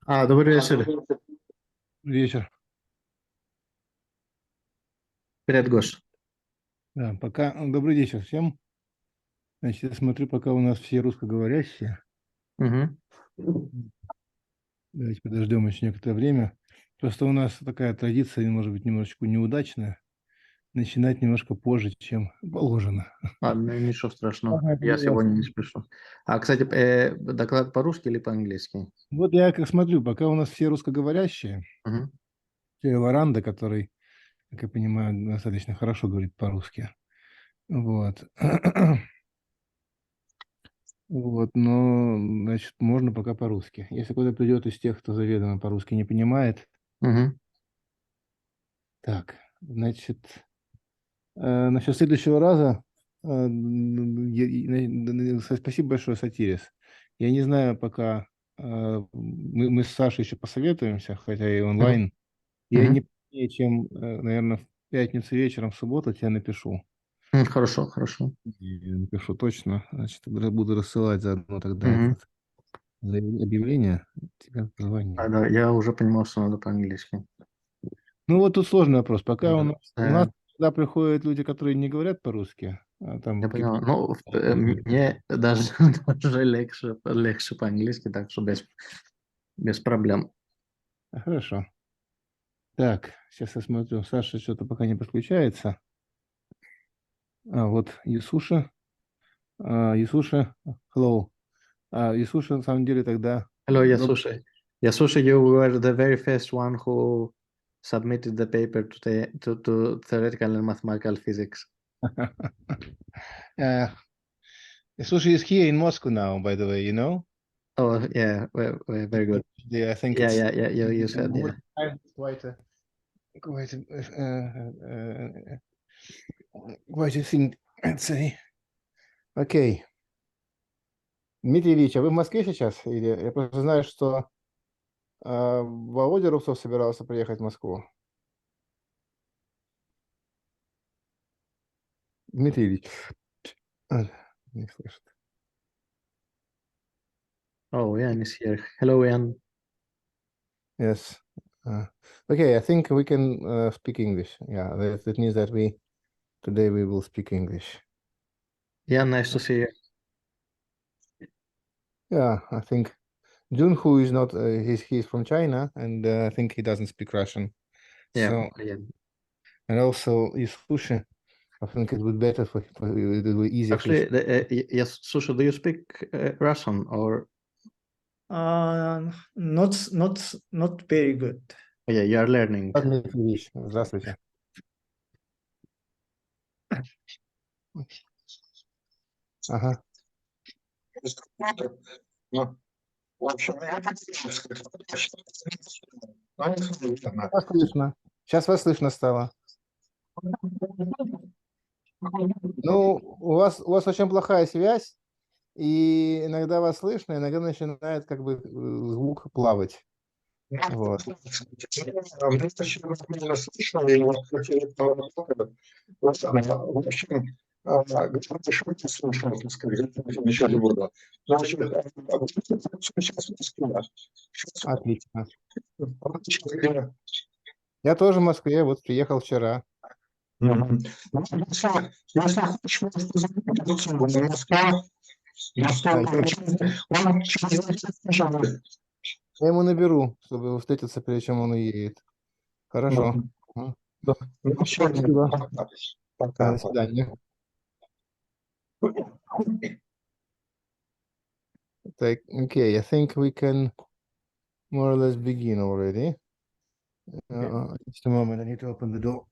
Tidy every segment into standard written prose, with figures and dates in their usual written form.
Добрый вечер. Вечер. Привет, Гош. Да, пока. Добрый вечер всем. Значит, я смотрю, пока у нас все русскоговорящие. Угу. Давайте подождем еще некоторое время. Просто у нас такая традиция, может быть, немножечко неудачная, начинать немножко позже, чем положено. Ничего страшного. Ага, Я я сегодня не спешу. Кстати, доклад по-русски или по-английски? Вот я как смотрю, пока у нас все русскоговорящие, Угу. Варанда, который, как я понимаю, достаточно хорошо говорит по-русски. Вот. Вот, но, значит, можно пока по-русски. Если кто-то придет из тех, кто заведомо по-русски не понимает, Угу. так, значит, насчет следующего раза, спасибо большое, Сотирис. Я не знаю, пока мы с Сашей еще посоветуемся, хотя и Угу. онлайн. Я не позднее, чем, наверное, в пятницу вечером, в субботу тебе напишу. Хорошо, хорошо. И напишу точно. Значит, буду рассылать заодно тогда Угу. этот объявление. Тебе позвоню. Да, я уже понимал, что надо по-английски. Ну вот тут сложный вопрос. Пока у нас Да, сюда приходят люди, которые не говорят по-русски, а там я понял. Ну, говорят. мне даже, даже легче по-английски, так что без проблем. Хорошо. Так, сейчас я смотрю. Саша что-то пока не подключается. Вот Ясуша. Ясуша, hello. Ясуша, на самом деле, тогда... Hello, Yasushi. Yasushi, you were the very first one who submitted the paper to theoretical and mathematical physics. Yasusha is here in Moscow now, by the way, you know? Oh, yeah, very good. Yeah, I think Yeah, it's... you said, yeah. Quite a thing, I'd say. Окей. Дмитрий Ильич, а вы в Москве сейчас? Или я просто знаю, что Володя Рубцов собирался приехать в Москву. Дмитрий Ильич. Не слышит. Oh, Ian is here. Hello, Ian. Yes. Okay, I think we can speak English. Yeah, that means that today we will speak English. Yeah, nice to see you. Yeah, I think Junhu is not, he's from China, and I think he doesn't speak Russian. Yeah, So, yeah. and also Isushi, I think it would be better for it would be easier. Actually, yes, Susha, do you speak Russian or? Not very good. Oh, yeah, you are learning. Дмитрий Ильич, здравствуйте. Ага. Вас слышно. Сейчас вас слышно стало. Ну, у вас очень плохая связь, и иногда вас слышно, иногда начинает как бы звук плавать. Вот. Отлично. Я тоже в Москве, вот приехал вчера. Я ему наберу, чтобы встретиться, прежде чем он уедет. Хорошо. Спасибо. Пока. До свидания. Okay, I think we can more or less begin already. Just a moment, I need to open the door.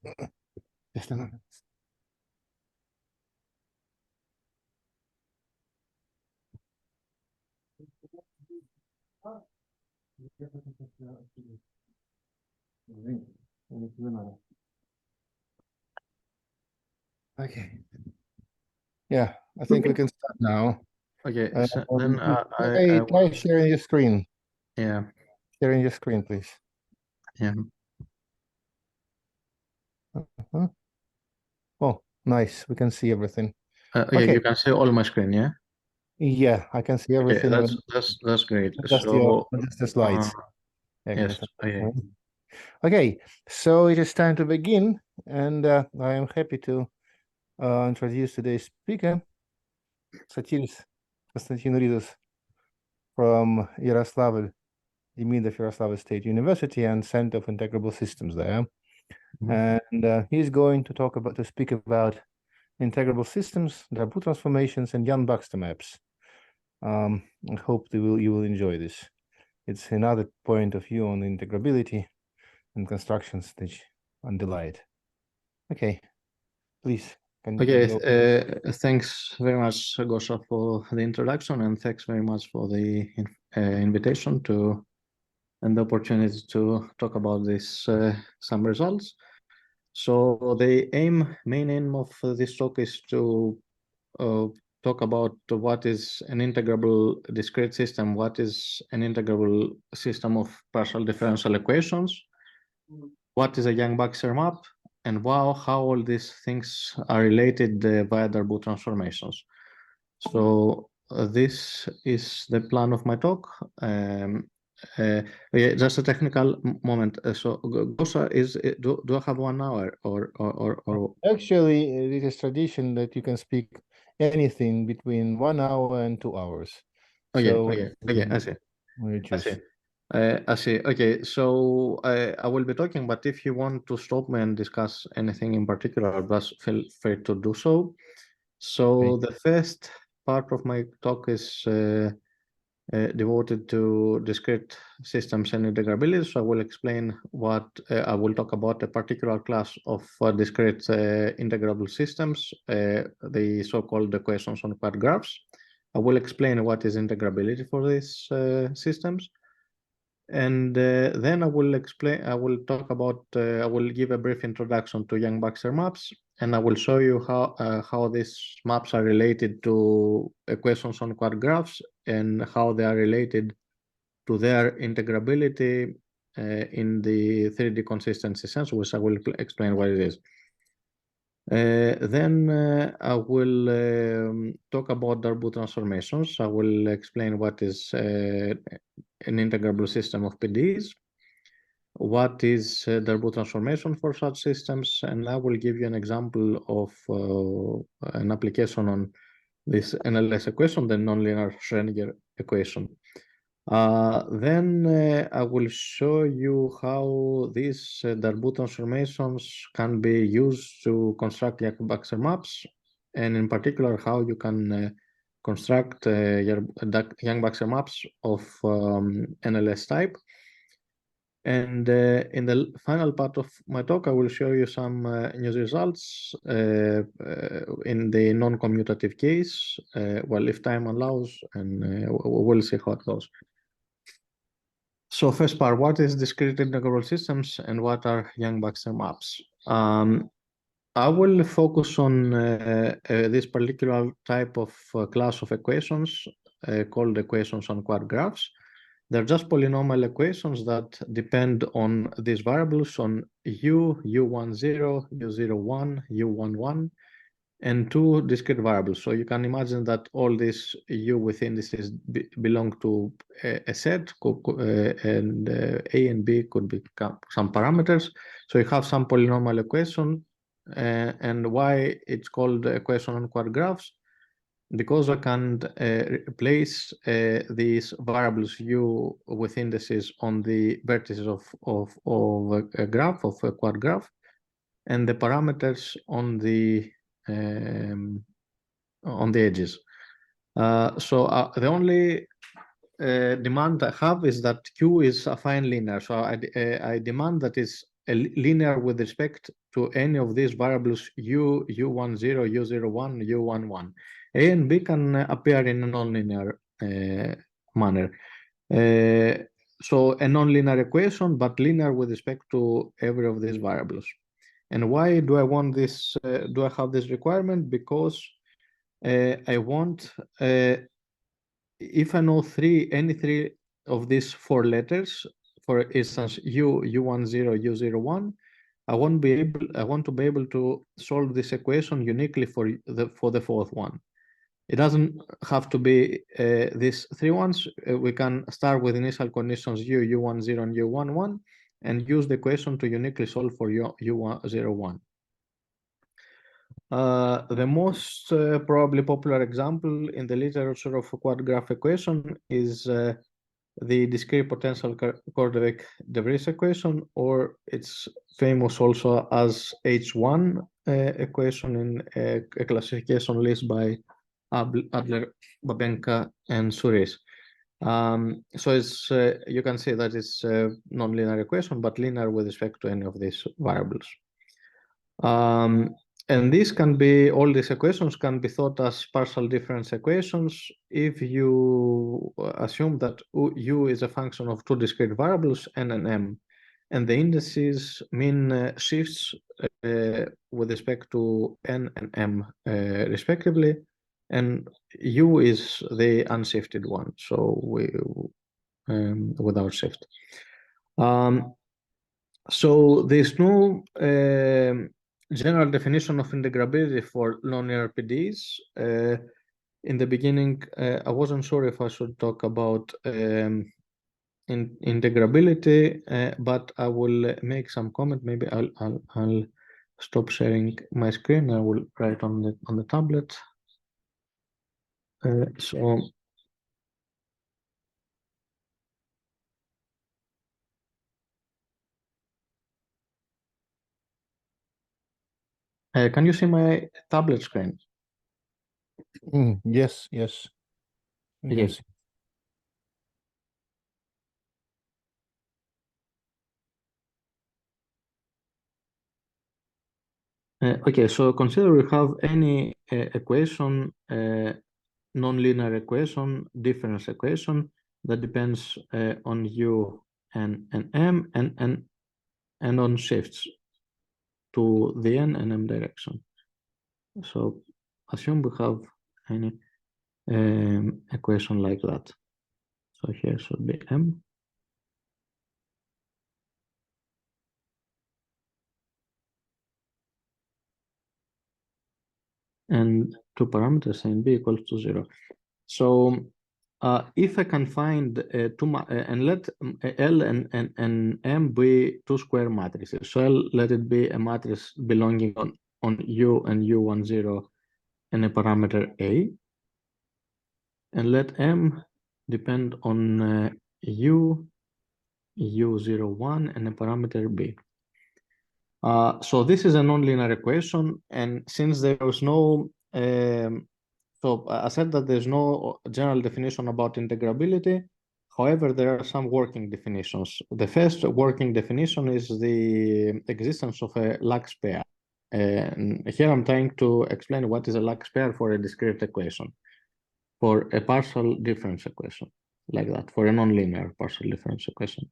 Just a moment. Okay. Yeah, I think we can start now. Okay, so then Try sharing your screen. Yeah. Sharing your screen, please. Yeah. Oh, nice. We can see everything. Okay, you can see all my screen, yeah? Yeah, I can see everything. Okay, that's great. Just So the slides. Yes. Okay. Okay, so it is time to begin, and I am happy to introduce today's speaker, Sotiris Konstantinou-Rizos from Yaroslavl, the Dean of Yaroslavl State University and Center of Integrable Systems there. And he's going to speak about integrable systems, Darboux transformations, and Yang-Baxter maps. I hope you will enjoy this. It's another point of view on integrability and constructions that underlie it. Okay, please. Okay, thanks very much, Gosha, for the introduction, and thanks very much for the invitation and the opportunity to talk about this some results. So the main aim of this talk is to talk about what is an integrable discrete system, what is an integrable system of partial differential equations, what is a Yang-Baxter map, and how all these things are related via Darboux transformations. So this is the plan of my talk. Yeah, just a technical moment. So Gosha, do I have 1 hour or? Actually, it is tradition that you can speak anything between 1 hour and 2 hours. Okay, So, okay, I see. I see. I see. Okay, so I will be talking, but if you want to stop me and discuss anything in particular, just feel free to do so. So the first part of my talk is devoted to discrete systems and integrability. So I will explain I will talk about a particular class of discrete integrable systems, the so-called equations on quad graphs. I will explain what is integrability for these systems. And then I will give a brief introduction to Yang-Baxter maps, and I will show you how these maps are related to equations on quad graphs and how they are related to their integrability in the 3D consistency sense, which I will explain what it is. Then I will talk about Darboux transformations. I will explain what is an integrable system of PDEs, what is Darboux transformation for such systems, and I will give you an example of an application on this NLS equation, the nonlinear Schrödinger equation. Then I will show you how these Darboux transformations can be used to construct Yang-Baxter maps, and in particular how you can construct Yang-Baxter maps of NLS type. And in the final part of my talk, I will show you some new results in the non-commutative case, well, if time allows, and we'll see how it goes. So first part, what is discrete integrable systems and what are Yang-Baxter maps? I will focus on this particular type of class of equations called equations on quad graphs. They're just polynomial equations that depend on these variables on u, u10, u01, u11, and 2 discrete variables. So you can imagine that all these u with indices belong to a set, and a and b could become some parameters. So you have some polynomial equation, and why it's called equation on quad graphs? Because I can place these variables u with indices on the vertices of a graph, of a quad graph, and the parameters on the edges. So the only demand I have is that Q is affine linear. So I demand that it's linear with respect to any of these variables u, u10, u01, u11. A and B can appear in a nonlinear manner. So a nonlinear equation, but linear with respect to every of these variables. And why do I want this? Do I have this requirement? Because I want, if I know any three of these 4 letters, for instance, u10, u01, I want to be able to solve this equation uniquely for the 4th one. It doesn't have to be these three ones. We can start with initial conditions u1, 0, and u1, 1, and use the equation to uniquely solve for u1, 0, 1. The most probably popular example in the literature of a quad graph equation is the discrete potential Kordovich-de Vries equation, or it's famous also as H1 equation in a classification list by Adler, Babenka, and Sotiris. So it's you can say that it's a nonlinear equation, but linear with respect to any of these variables. And this can be, all these equations can be thought as partial difference equations if you assume that u is a function of two discrete variables, n and m, and the indices mean shifts with respect to n and m respectively, and u is the unshifted one, so we without shift. So there's no general definition of integrability for nonlinear PDEs. In the beginning, I wasn't sure if I should talk about integrability, but I will make some comment. Maybe I'll stop sharing my screen. I will write on the tablet. Can you see my tablet screen? Yes. Yes. Okay, so consider we have any equation, nonlinear equation, difference equation that depends on u and m and on shifts to the n and m direction. So assume we have any equation like that. So here should be m. And two parameters a and b equals to 0. So if I can find and let L and M be two square matrices, so let it be a matrix belonging on U and U1, 0 and a parameter A, and let M depend on U, U0, 1 and a parameter B. So this is a nonlinear equation, and since there was no so I said that there's no general definition about integrability. However, there are some working definitions. The first working definition is the existence of a Lax pair. And here I'm trying to explain what is a Lax pair for a discrete equation, for a partial difference equation, like that, for a nonlinear partial difference equation.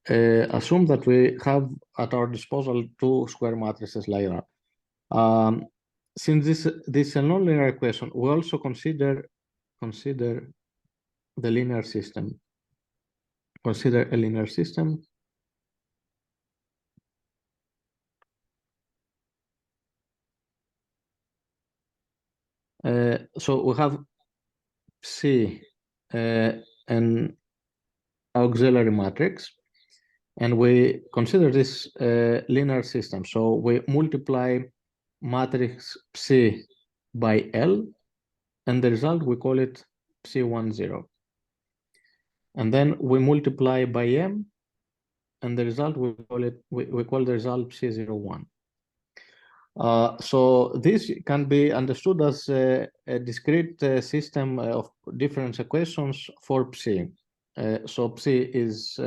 Assume that we have at our disposal two square matrices like that. Since this is a nonlinear equation, we also consider the linear system. Consider a linear system. So we have C, an auxiliary matrix, and we consider this linear system. So we multiply matrix Psi by L, and the result we call it Psi1, 0. And then we multiply by M, and the result we call the result Psi0, 1. So this can be understood as a discrete system of difference equations for Psi. So Psi is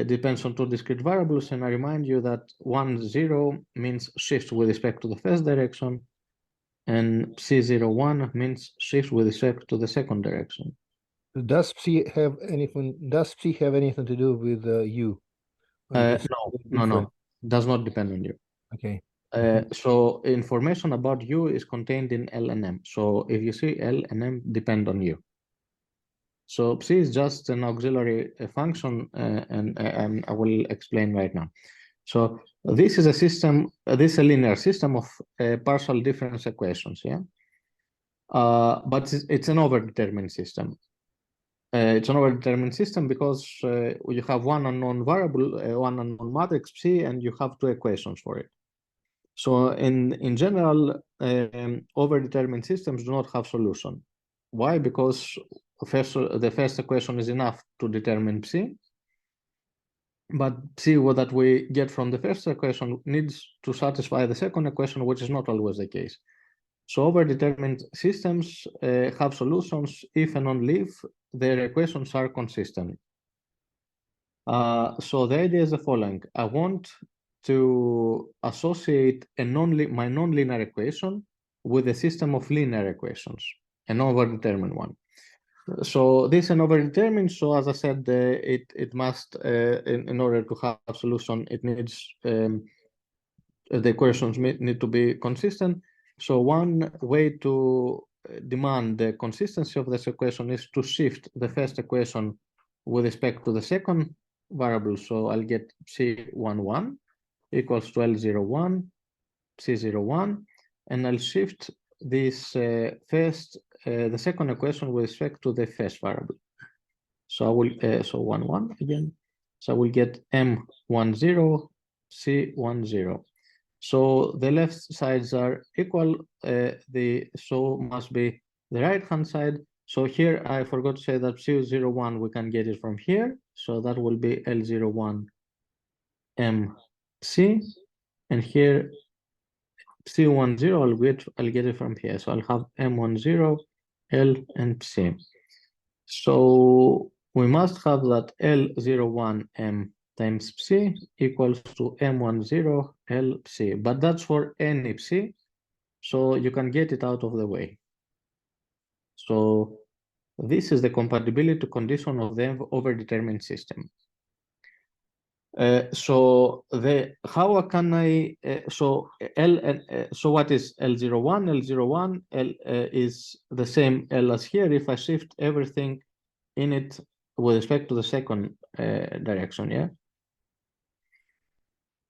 depends on two discrete variables, and I remind you that 1, 0 means shift with respect to the first direction, and Psi0, 1 means shift with respect to the second direction. Does Psi have anything? Does Psi have anything to do with U? No, does not depend on U. Okay. So information about U is contained in L and M. So if you see L and M depend on U. So Psi is just an auxiliary function, and I will explain right now. So this is a system, this is a linear system of partial difference equations, yeah? But it's an overdetermined system. It's an overdetermined system because you have one unknown variable, one unknown matrix P, and you have two equations for it. So in general, overdetermined systems do not have solution. Why? Because the first equation is enough to determine Psi, but Psi that we get from the first equation needs to satisfy the second equation, which is not always the case. So overdetermined systems have solutions if and only if their equations are consistent. So the idea is the following. I want to associate my nonlinear equation with a system of linear equations, an overdetermined one. So this is an overdetermined. So as I said, it must, in order to have a solution, it needs the equations need to be consistent. So one way to demand the consistency of this equation is to shift the first equation with respect to the second variable. So I'll get C11 equals to L01, C01, and I'll shift this the second equation with respect to the first variable. So I will, so 1, again. So I will get M10, C10. So the left sides are equal, so must be the right-hand side. So here I forgot to say that C01, we can get it from here. So that will be L01 MC, and here C10, I'll get it from here. So I'll have M10, L, and C. So we must have that L01M times Psi equals to M10 L Psi, but that's for any Psi, so you can get it out of the way. So this is the compatibility condition of the overdetermined system. So how can I, so what is L01? L01 is the same L as here if I shift everything in it with respect to the second direction, yeah?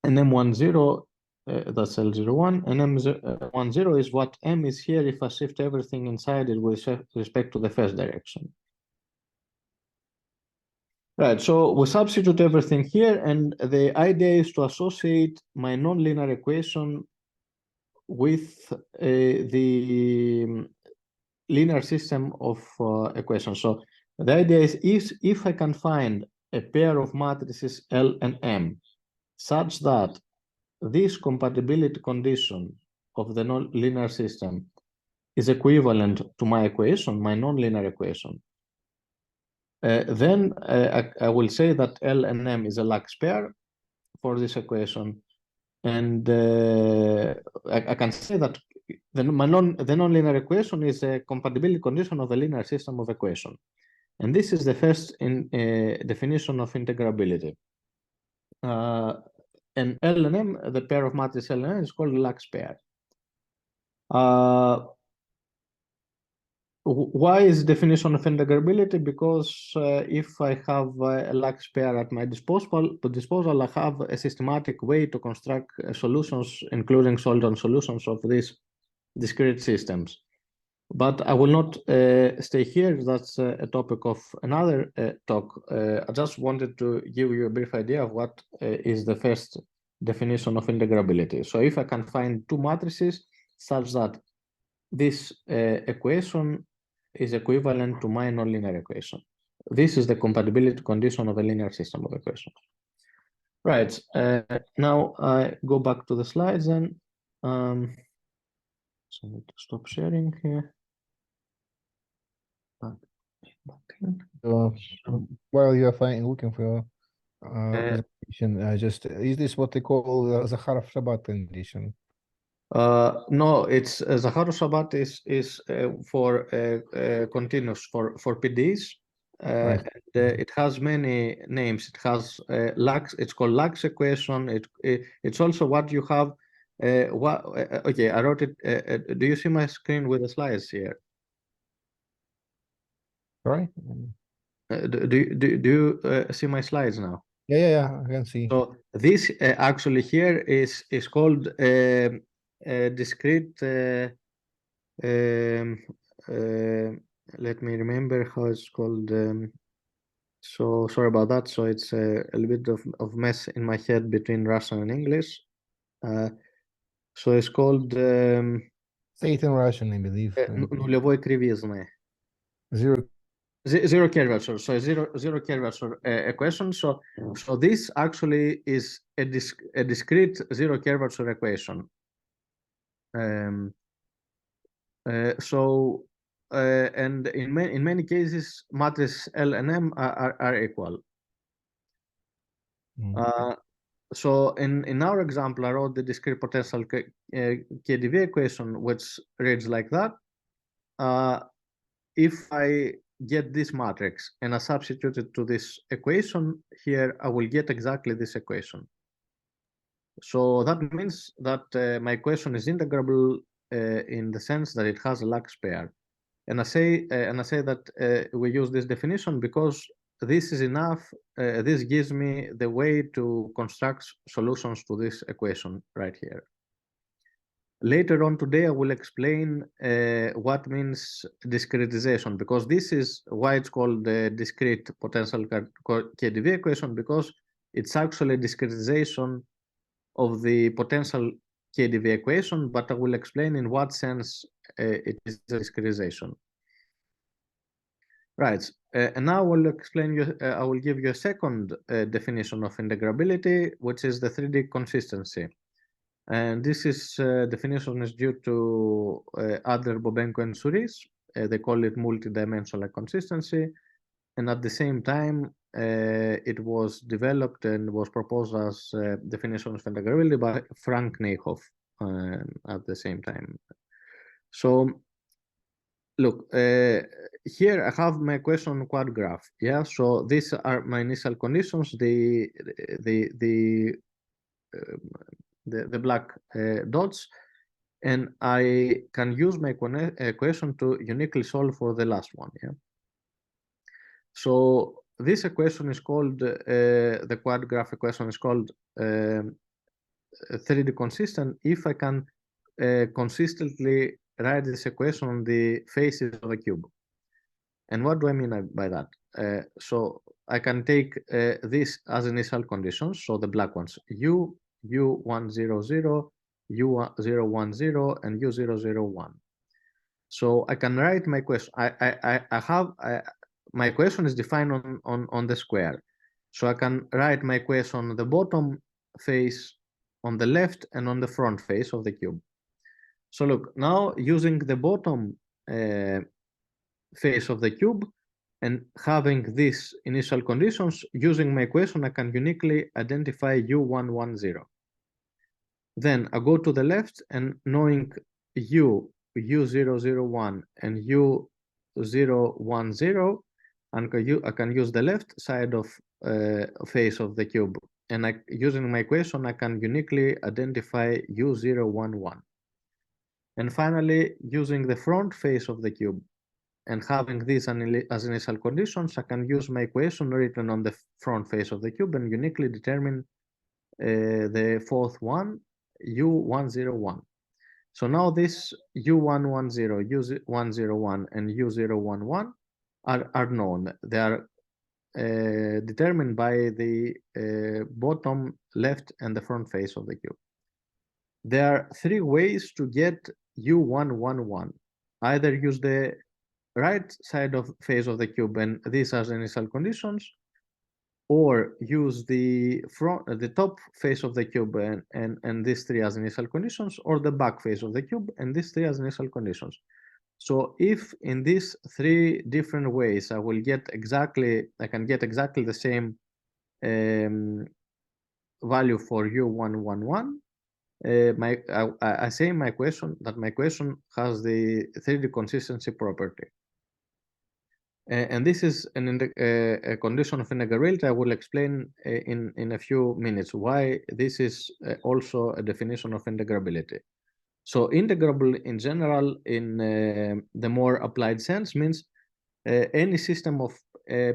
And M10, that's L01, and M10 is what M is here if I shift everything inside it with respect to the first direction. Right, so we substitute everything here, and the idea is to associate my nonlinear equation with the linear system of equations. So the idea is if I can find a pair of matrices L and M such that this compatibility condition of the nonlinear system is equivalent to my equation, my nonlinear equation, then I will say that L and M is a Lax pair for this equation, and I can say that the nonlinear equation is a compatibility condition of a linear system of equation, and this is the first definition of integrability. And L and M, the pair of matrices L and M, is called Lax pair. Why is definition of integrability? Because if I have a Lax pair at my disposal, I have a systematic way to construct solutions, including Soldon solutions of these discrete systems. But I will not stay here. That's a topic of another talk. I just wanted to give you a brief idea of what is the first definition of integrability. So if I can find two matrices such that this equation is equivalent to my nonlinear equation. This is the compatibility condition of a linear system of equations. Right, now I go back to the slides then. So I need to stop sharing here. So while you are looking for presentation, is this what they call Zakharov-Shabat condition? No, it's Zakharov-Shabat is for continuous for PDEs. Right. And, it has many names. It has Lax. It's called Lax equation. It's also what you have. Okay, I wrote it. Do you see my screen with the slides here? Sorry. Do you see my slides now? Yeah, I can see. So this actually here is called discrete. Let me remember how it's called. So sorry about that. So it's a little bit of mess in my head between Russian and English. So it's called Say it in Russian, I believe. нулевой кривизны. Zero curvature. So zero curvature equation. So this actually is a discrete zero curvature equation. And in many cases, matrices L and M are equal. So in our example, I wrote the discrete potential KdV equation, which reads like that. If I get this matrix and I substitute it to this equation here, I will get exactly this equation. So that means that my equation is integrable in the sense that it has a Lax pair. And I say that we use this definition because this is enough. This gives me the way to construct solutions to this equation right here. Later on today, I will explain what means discretization, because this is why it's called the discrete potential KdV equation, because it's actually discretization of the potential KdV equation, but I will explain in what sense it is discretization. Right, and now I will explain you. I will give you a second definition of integrability, which is the 3D consistency. And this is definition is due to Darboux and Sotiris. They call it multidimensional consistency, and at the same time, it was developed and was proposed as definition of integrability by Frank Neihoff at the same time. So, look, here I have my equation quad graph. Yeah, so these are my initial conditions. The black dots, and I can use my equation to uniquely solve for the last one. Yeah. So this equation is called the quad graph equation is called 3D consistent if I can consistently write this equation on the faces of a cube. And what do I mean by that? So I can take this as initial conditions. So the black ones, U1, 0, 0, U0, 1, 0, and U0, 0, 1. So I can write my question. My equation is defined on the square. So I can write my equation on the bottom face, on the left, and on the front face of the cube. So look, now using the bottom face of the cube and having these initial conditions, using my equation, I can uniquely identify U1, 1, 0. Then I go to the left, and knowing U0, 0, 1 and U0, 1, 0, and I can use the left side of face of the cube, and using my equation, I can uniquely identify U0, 1, 1. And finally, using the front face of the cube and having these as initial conditions, I can use my equation written on the front face of the cube and uniquely determine the fourth one, U101. So now this U110, U101, and U011 are known. They are determined by the bottom, left, and the front face of the cube. There are three ways to get U111. Either use the right side of face of the cube and these are the initial conditions, or use the top face of the cube and these three as initial conditions, or the back face of the cube and these three as initial conditions. So if in these three different ways I can get exactly the same value for U111, I say in my equation that my equation has the 3D consistency property. And this is a condition of integrability. I will explain in a few minutes why this is also a definition of integrability. So integrable in general, in the more applied sense, means any system of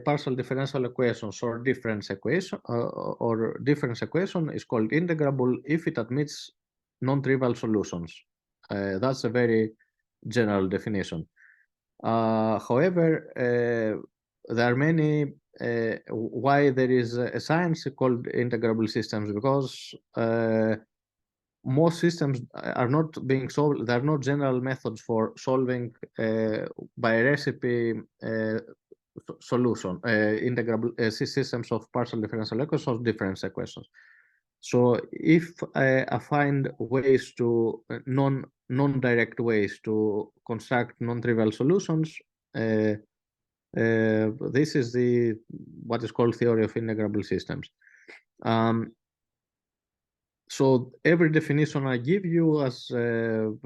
partial differential equations or difference equation is called integrable if it admits non-trivial solutions. That's a very general definition. However, there are many why there is a science called integrable systems, because most systems are not being solved. There are no general methods for solving by recipe solution integrable systems of partial differential equations or difference equations. So if I find ways to non-direct ways to construct non-trivial solutions, this is what is called theory of integrable systems. So every definition I give you as and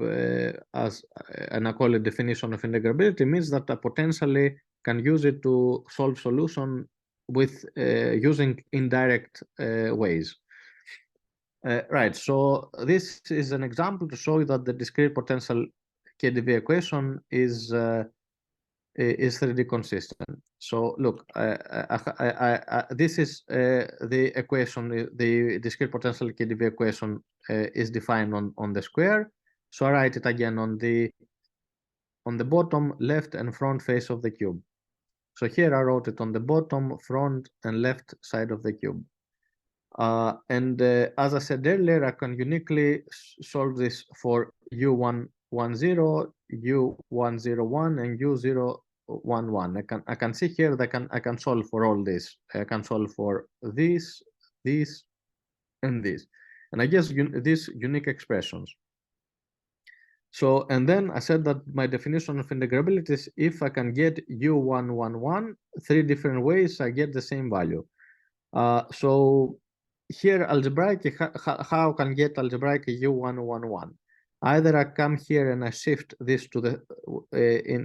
I call it definition of integrability means that I potentially can use it to solve solution with using indirect ways. Right, so this is an example to show you that the discrete potential KdV equation is 3D consistent. So look, this is the equation, the discrete potential KdV equation is defined on the square. So I write it again on the bottom left and front face of the cube. So here I wrote it on the bottom, front, and left side of the cube. As I said earlier, I can uniquely solve this for U110, U101, and U011. I can see here that I can solve for all this. I can solve for this, and this, and I guess these unique expressions. So, and then I said that my definition of integrability is if I can get U111 3 different ways, I get the same value. So here algebraic, how can get algebraic U111? Either I come here and I shift this to the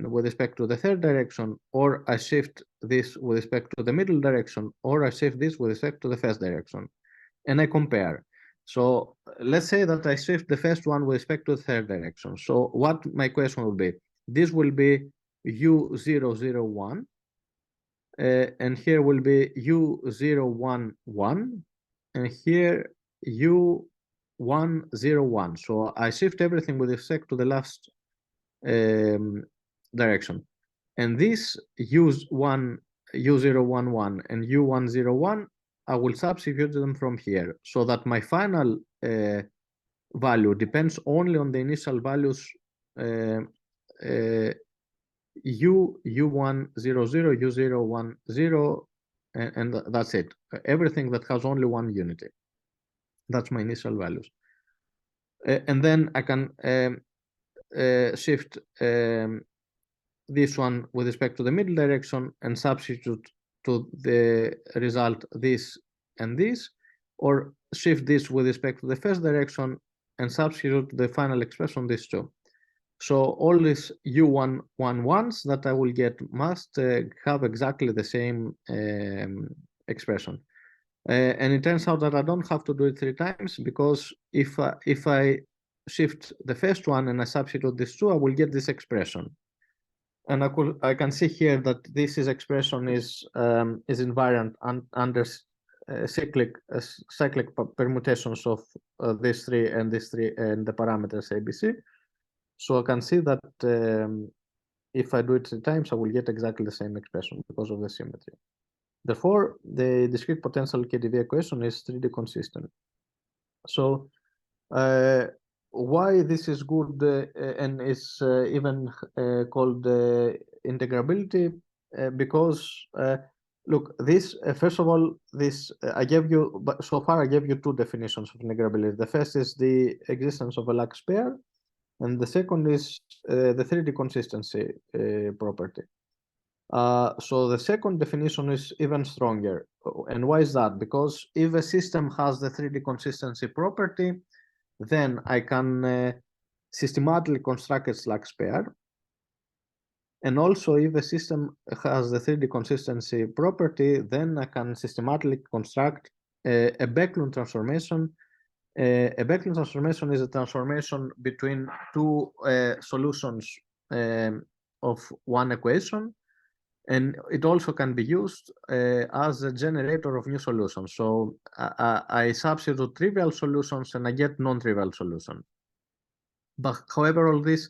with respect to the third direction, or I shift this with respect to the middle direction, or I shift this with respect to the first direction, and I compare. So let's say that I shift the first one with respect to the third direction. So what my question will be? This will be U001, and here will be U011, and here U101. So I shift everything with respect to the last direction. And this U011 and U101, I will substitute them from here so that my final value depends only on the initial values U100, U010, and that's it. Everything that has only one unity. That's my initial values. And then I can shift this one with respect to the middle direction and substitute to the result this and this, or shift this with respect to the first direction and substitute the final expression these two. So all these U111s that I will get must have exactly the same expression. And it turns out that I don't have to do it 3 times, because if I shift the first one and I substitute these two, I will get this expression. And I can see here that this expression is invariant under cyclic permutations of these 3 and these 3 and the parameters ABC. So I can see that if I do it 3 times, I will get exactly the same expression because of the symmetry. Therefore, the discrete potential KdV equation is 3D consistent. So why this is good and is even called integrability? Because look, this first of all, this I gave you, but so far I gave you 2 definitions of integrability. The first is the existence of a Lax pair, and the second is the 3D consistency property. So the second definition is even stronger. And why is that? Because if a system has the 3D consistency property, then I can systematically construct its Lax pair. And also, if a system has the 3D consistency property, then I can systematically construct a Baecklund transformation. A Baecklund transformation is a transformation between 2 solutions of one equation. And it also can be used as a generator of new solutions. So I substitute trivial solutions and I get non-trivial solutions. But however, all this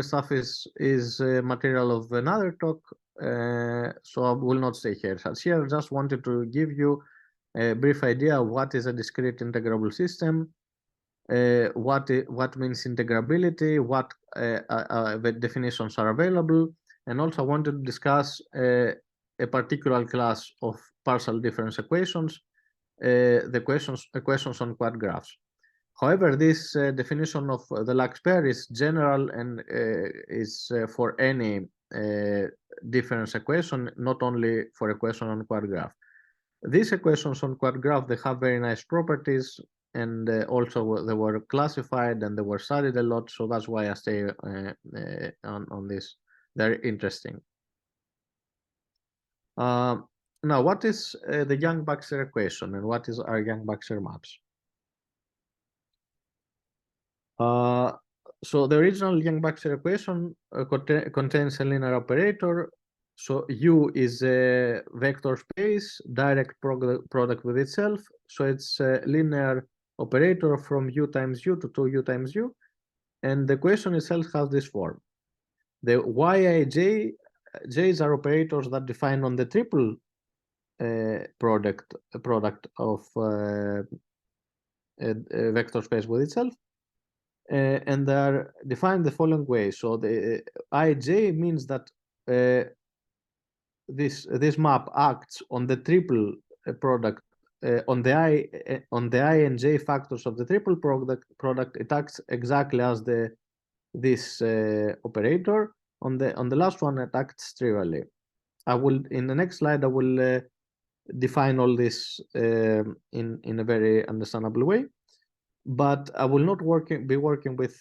stuff is material of another talk, so I will not stay here. So here I just wanted to give you a brief idea of what is a discrete integrable system, what means integrability, what the definitions are available, and also I wanted to discuss a particular class of partial difference equations, the equations on quad graphs. However, this definition of the Lax pair is general and is for any difference equation, not only for equation on quad graph. These equations on quad graph, they have very nice properties, and also they were classified and they were studied a lot, so that's why I stay on this. They're interesting. Now, what is the Yang-Baxter equation and what are Yang-Baxter maps? So the original Yang-Baxter equation contains a linear operator. So U is a vector space, direct product with itself. So it's a linear operator from U times U to 2U times U. And the equation itself has this form. The Yij's are operators that define on the triple product of a vector space with itself. And they are defined the following way. So the Ij means that this map acts on the triple product on the I and j factors of the triple product. It acts exactly as this operator. On the last one, it acts trivially. I will in the next slide. I will define all this in a very understandable way. But I will not be working with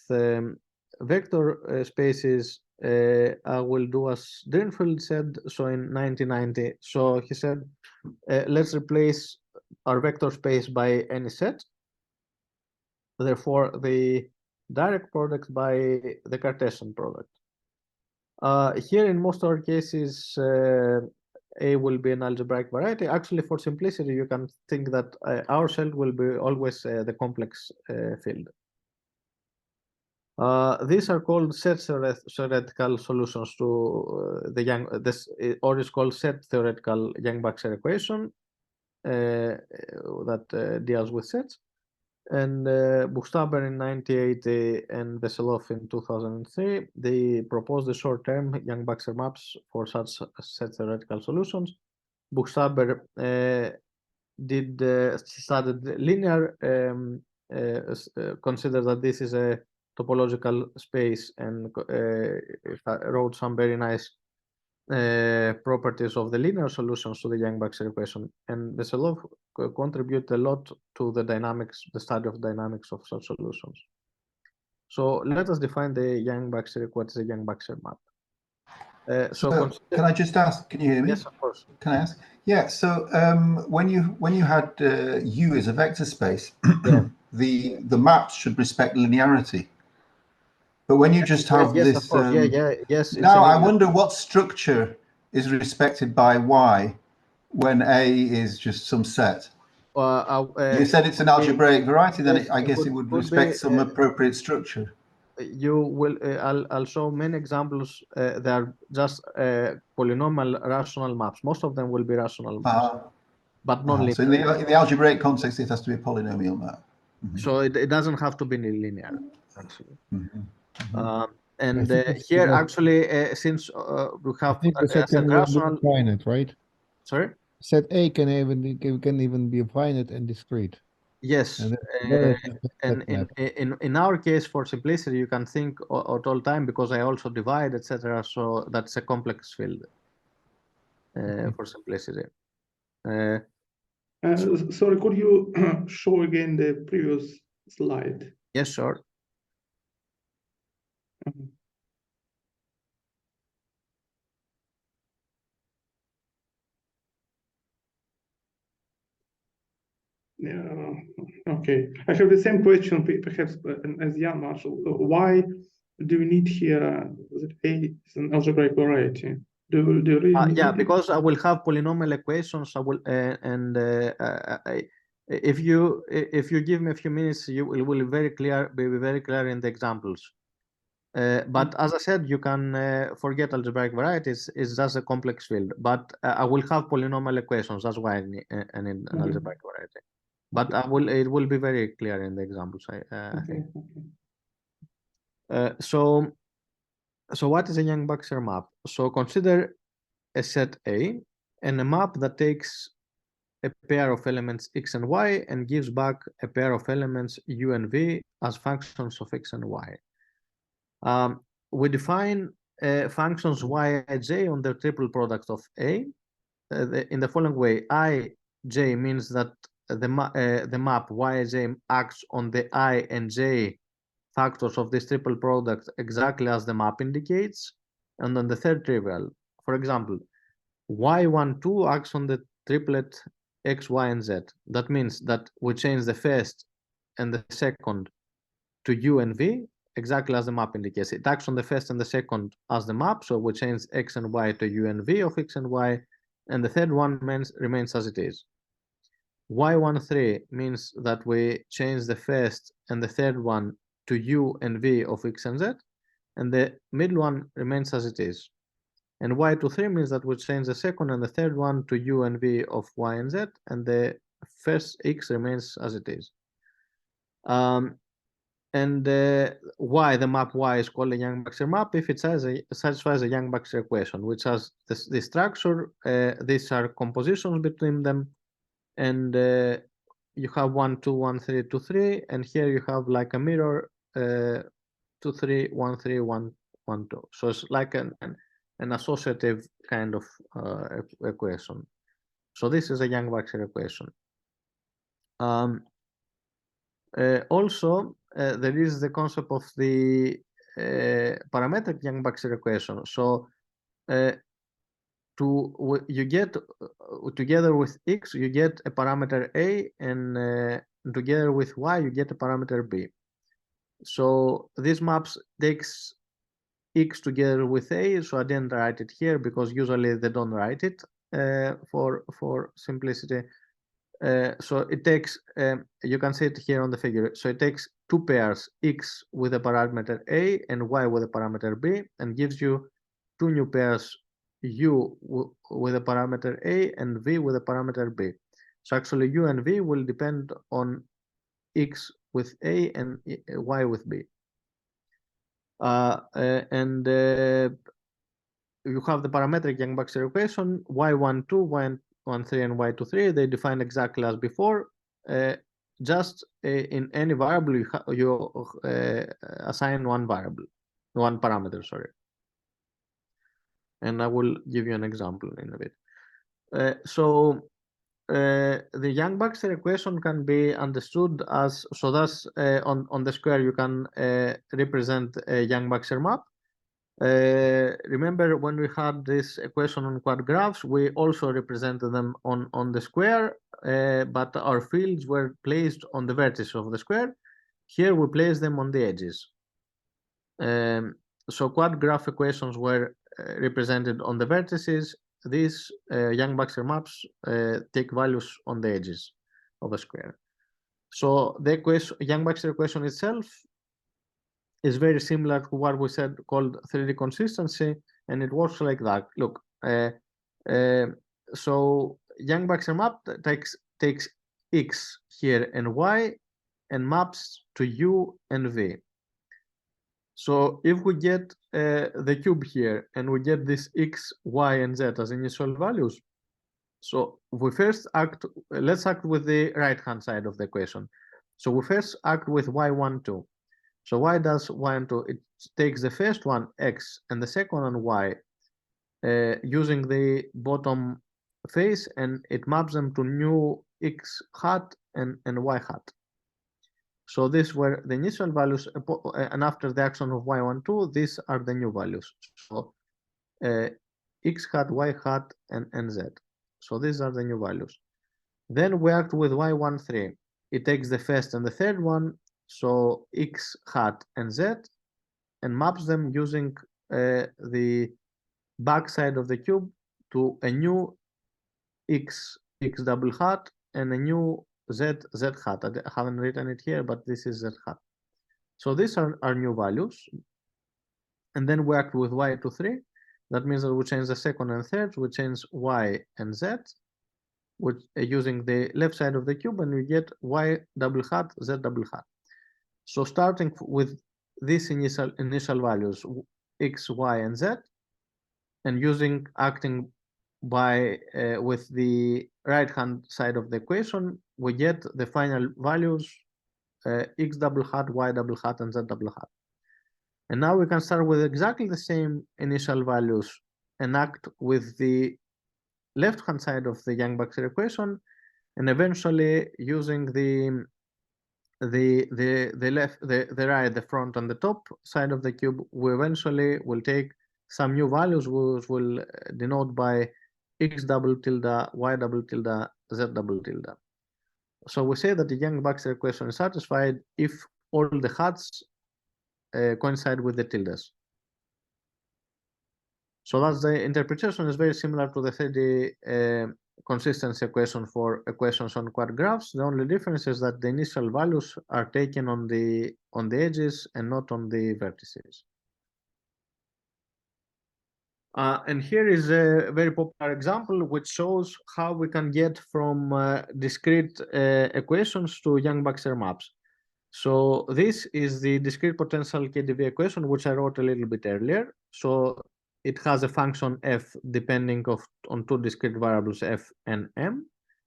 vector spaces. I will do as Drinfeld said, so in 1990. So he said, let's replace our vector space by any set. Therefore, the direct product by the Cartesian product. Here, in most of our cases, A will be an algebraic variety. Actually, for simplicity, you can think that our shell will be always the complex field. These are called set theoretical solutions to the Yang. Or is called set theoretical Yang-Baxter equation that deals with sets. And Buchstaber in 1980 and Veselov in 2003, they proposed the short-term Yang-Baxter maps for such set theoretical solutions. Buchstaber studied linear, considered that this is a topological space, and wrote some very nice properties of the linear solutions to the Yang-Baxter equation. And Veselov contributed a lot to the dynamics, the study of dynamics of such solutions. So let us define the Yang-Baxter. What is a Yang-Baxter map? So can I just ask? Can you hear me? Yes, of course. Can I ask? Yeah. So when you had U as a vector space, yeah. the maps should respect linearity. But when you just have yes, this, of course. Yes. Now I wonder what structure is respected by Y when A is just some set. You said it's an algebraic variety, then yes, I guess it would respect some appropriate structure. You will. I'll show many examples. They are just polynomial rational maps. Most of them will be rational maps, but non-linear. So in the algebraic context, it has to be a polynomial map. Mm-hmm. So it doesn't have to be linear, actually. Mm-hmm. And here, actually, since we have set rational finite, right? Sorry. Set A can even be finite and discrete. Yes, and in our case, for simplicity, you can think at all time because I also divide, etc. So that's a complex field for simplicity. Sorry, could you show again the previous slide? Yes, sure. Yeah. Okay. I have the same question, perhaps as Jan Marshall. Why do we need here that A is an algebraic variety? Do you really yeah, need it? because I will have polynomial equations. I will if you give me a few minutes, you will be very clear in the examples. But as I said, you can forget algebraic varieties. It's just a complex field. But I will have polynomial equations. That's why I need an algebraic variety. But it will be very clear in the examples. I think. So what is a Yang-Baxter map? So consider a set A and a map that takes a pair of elements x and y and gives back a pair of elements u and v as functions of x and y. We define functions y and j on the triple product of A in the following way. I(j) means that the map y(j) acts on the I and j factors of this triple product exactly as the map indicates, and on the third trivial. For example, y12 acts on the triplet x, y, and z. That means that we change the first and the second to u and v, exactly as the map indicates. It acts on the first and the second as the map, so we change x and y to u and v of x and y, and the third one remains as it is. y13 means that we change the first and the third one to u and v of x and z, and the middle one remains as it is. And y23 means that we change the second and the third one to u and v of y and z, and the first x remains as it is. And why the map y is called a Yang-Baxter map if it satisfies a Yang-Baxter equation, which has the structure. These are compositions between them, and you have 1, 2, 1, 3, 2, 3, and here you have like a mirror 2, 3, 1, 3, 1, 1, 2. So it's like an associative kind of equation. So this is a Yang-Baxter equation. Also, there is the concept of the parametric Yang-Baxter equation. So you get together with x, you get a parameter a, and together with y, you get a parameter b. So these maps takes x together with a. So I didn't write it here because usually they don't write it for simplicity. So it takes, you can see it here on the figure. So it takes two pairs, x with a parameter a and y with a parameter b, and gives you two new pairs, u with a parameter a and v with a parameter b. So actually u and v will depend on x with a and y with b. You have the parametric Yang-Baxter equation, y12, y13, and y23. They define exactly as before. Just in any variable, you assign one parameter, sorry. And I will give you an example in a bit. The Yang-Baxter equation can be understood as, so thus on the square you can represent a Yang-Baxter map. Remember when we had this equation on quad graphs, we also represented them on the square, but our fields were placed on the vertices of the square. Here we place them on the edges. So quad graph equations were represented on the vertices. These Yang-Baxter maps take values on the edges of a square. So the Yang-Baxter equation itself is very similar to what we said called 3D consistency, and it works like that. Look, so Yang-Baxter map takes x here and y and maps to u and v. So if we get the cube here and we get this x, y, and z as initial values, so we first let's act with the right-hand side of the equation. So we first act with y12. So why does y12? It takes the first one, x, and the second one, y, using the bottom face, and it maps them to new x hat and y hat. So these were the initial values, and after the action of y12, these are the new values. So x hat, y hat, and z. So these are the new values. Then we act with y13. It takes the first and the third one, so x hat and z, and maps them using the backside of the cube to a new x double hat and a new z hat. I haven't written it here, but this is z hat. So these are our new values. And then we act with y to 3. That means that we change the second and third. We change y and z, which using the left side of the cube, and we get y double hat, z double hat. So starting with these initial values, x, y, and z, and acting by with the right hand side of the equation, we get the final values x double hat, y double hat, and z double hat. And now we can start with exactly the same initial values and act with the left hand side of the Yang-Baxter equation, and eventually using the right, the front, and the top side of the cube, we eventually will take some new values which will denote by x double tilde, y double tilde, z double tilde. So we say that the Yang-Baxter equation is satisfied if all the hats coincide with the tildes. So that's the interpretation is very similar to the 3D consistency equation for equations on quad graphs. The only difference is that the initial values are taken on the edges and not on the vertices. And here is a very popular example which shows how we can get from discrete equations to Yang-Baxter maps. So this is the discrete potential KdV equation, which I wrote a little bit earlier. So it has a function f depending on two discrete variables f and m,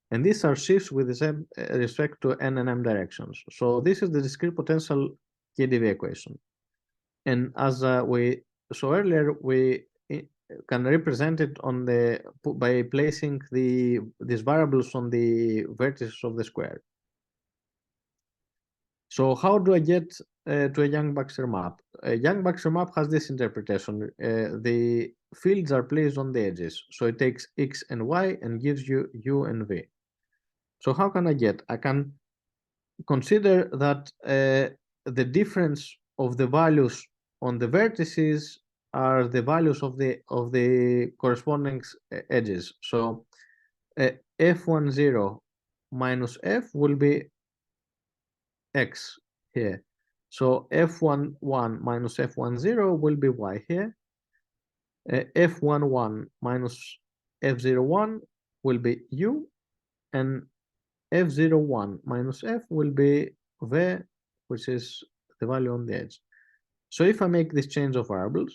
and these are shifts with respect to n and m directions. So this is the discrete potential KdV equation. And as we saw earlier, we can represent it by placing these variables on the vertices of the square. So how do I get to a Yang-Baxter map? A Yang-Baxter map has this interpretation. The fields are placed on the edges. So it takes x and y and gives you u and v. So how can I get? I can consider that the difference of the values on the vertices are the values of the corresponding edges. So f10 minus f will be x here. So f11 minus f10 will be y here. f11 minus f01 will be u, and f01 minus f will be v, which is the value on the edge. So if I make this change of variables,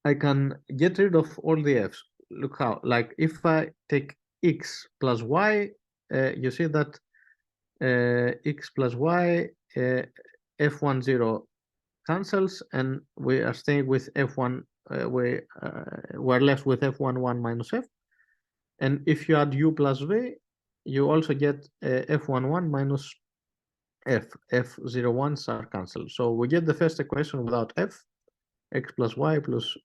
I can get rid of all the f's. Look how, like if I take x plus y, you see that x plus y, f10 cancels, and we are staying with f1. We're left with f11 minus f. And if you add u plus v, you also get f11 minus f. f01s are cancelled. So we get the first equation without f, x plus y plus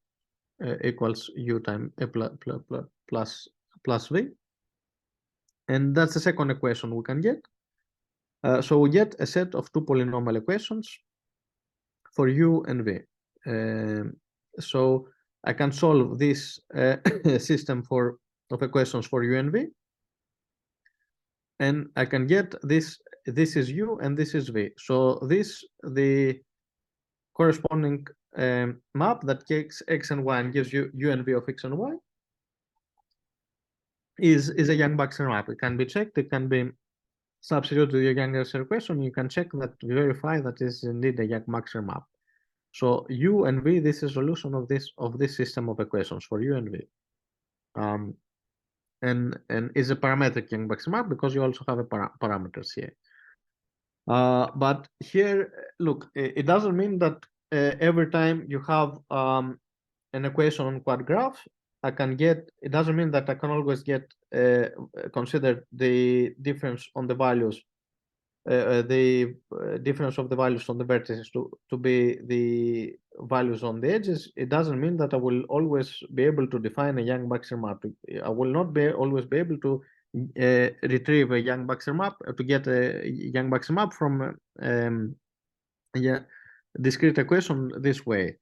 equals u times plus v. And that's the second equation we can get. So we get a set of two polynomial equations for u and v. So I can solve this system of equations for u and v, and I can get this. This is u and this is v. So the corresponding map that takes x and y and gives you u and v of x and y is a Yang-Baxter map. It can be checked. It can be substitute to your Yang-Baxter equation. You can check that, verify that is indeed a Yang-Baxter map. So u and v, this is solution of this system of equations for u and v. And is a parametric Yang-Baxter map because you also have a parameters here. But here, look, it doesn't mean that every time you have an equation on quad graph, I can get. It doesn't mean that I can always get consider the difference on the values, the difference of the values on the vertices to be the values on the edges. It doesn't mean that I will always be able to define a Yang-Baxter map. I will not always be able to retrieve a Yang-Baxter map to get a Yang-Baxter map from discrete equation this way.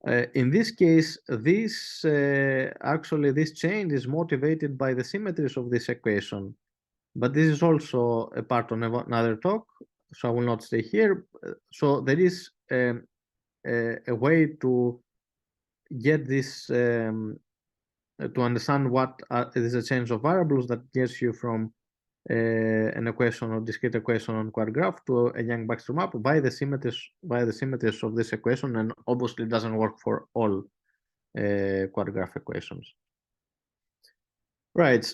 In this case, this actually this change is motivated by the symmetries of this equation, but this is also a part of another talk, so I will not stay here. So there is a way to get this to understand what is a change of variables that gets you from an equation or discrete equation on quad graph to a Yang-Baxter map by the symmetries of this equation, and obviously it doesn't work for all quad graph equations. Right.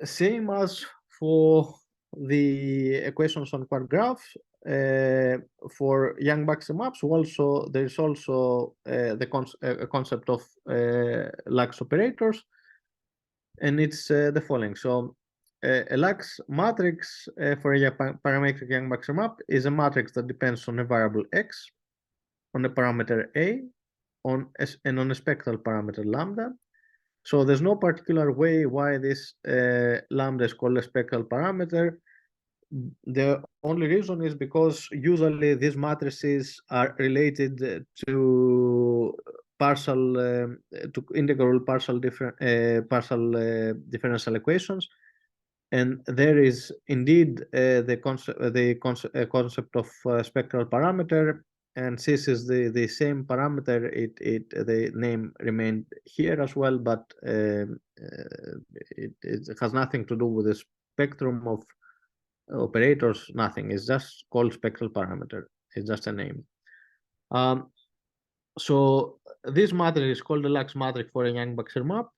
Same as for the equations on quad graph, for Yang-Baxter maps, also there is also a concept of lax operators, and it's the following. So a lax matrix for a parametric Yang-Baxter map is a matrix that depends on a variable x, on a parameter a, and on a spectral parameter lambda. So there's no particular way why this lambda is called a spectral parameter. The only reason is because usually these matrices are related to integral partial differential equations, and there is indeed the concept of spectral parameter. And since is the same parameter, the name remained here as well, but it has nothing to do with the spectrum of operators. Nothing. It's just called spectral parameter. It's just a name. So this matrix is called the lax matrix for a Yang-Baxter map.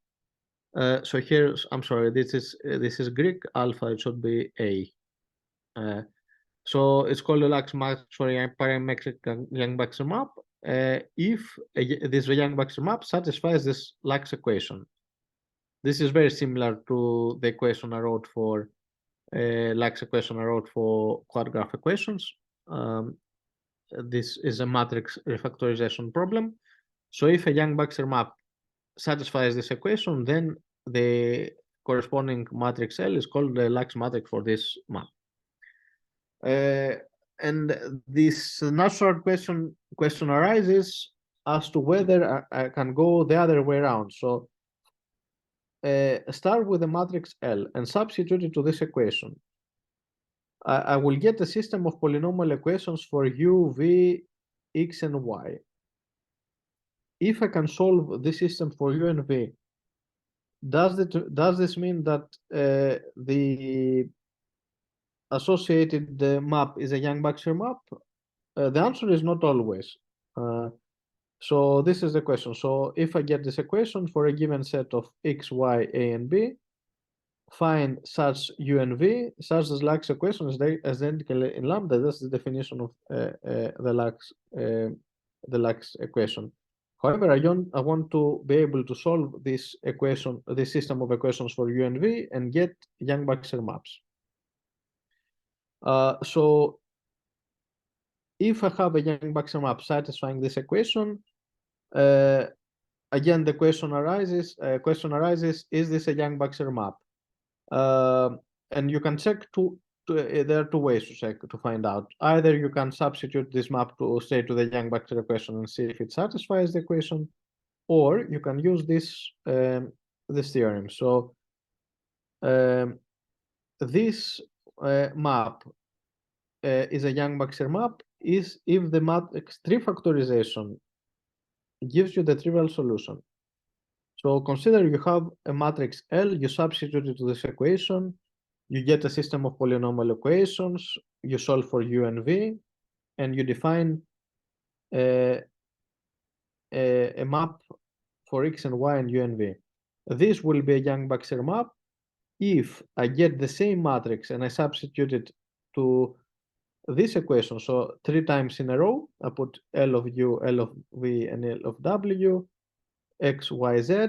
So here, I'm sorry, this is Greek alpha. It should be A. So it's called a lax matrix for a parametric Yang-Baxter map if this Yang-Baxter map satisfies this lax equation. This is very similar to the equation I wrote for lax equation I wrote for quad graph equations. This is a matrix refactorization problem. So if a Yang-Baxter map satisfies this equation, then the corresponding matrix L is called the lax matrix for this map. And this natural question arises as to whether I can go the other way around. So start with the matrix L and substitute it to this equation. I will get a system of polynomial equations for u, v, x, and y. If I can solve this system for u and v, does this mean that the associated map is a Yang-Baxter map? The answer is not always. So this is the question. So if I get this equation for a given set of x, y, a, and b, find such u and v, such as lax equation is identical in lambda. That's the definition of the lax equation. However, I want to be able to solve this equation, this system of equations for u and v, and get Yang-Baxter maps. So if I have a Yang-Baxter map satisfying this equation, again the question arises: is this a Yang-Baxter map? And you can check there are two ways to check to find out. Either you can substitute this map to straight to the Yang-Baxter equation and see if it satisfies the equation, or you can use this this theorem. So this map is a Yang-Baxter map if the matrix refactorization gives you the trivial solution. So consider you have a matrix L, you substitute it to this equation, you get a system of polynomial equations, you solve for u and v, and you define a map for x and y and u and v. This will be a Yang-Baxter map if I get the same matrix and I substitute it to this equation. So 3 times in a row, I put L of u, L of v, and L of w, x, y, z.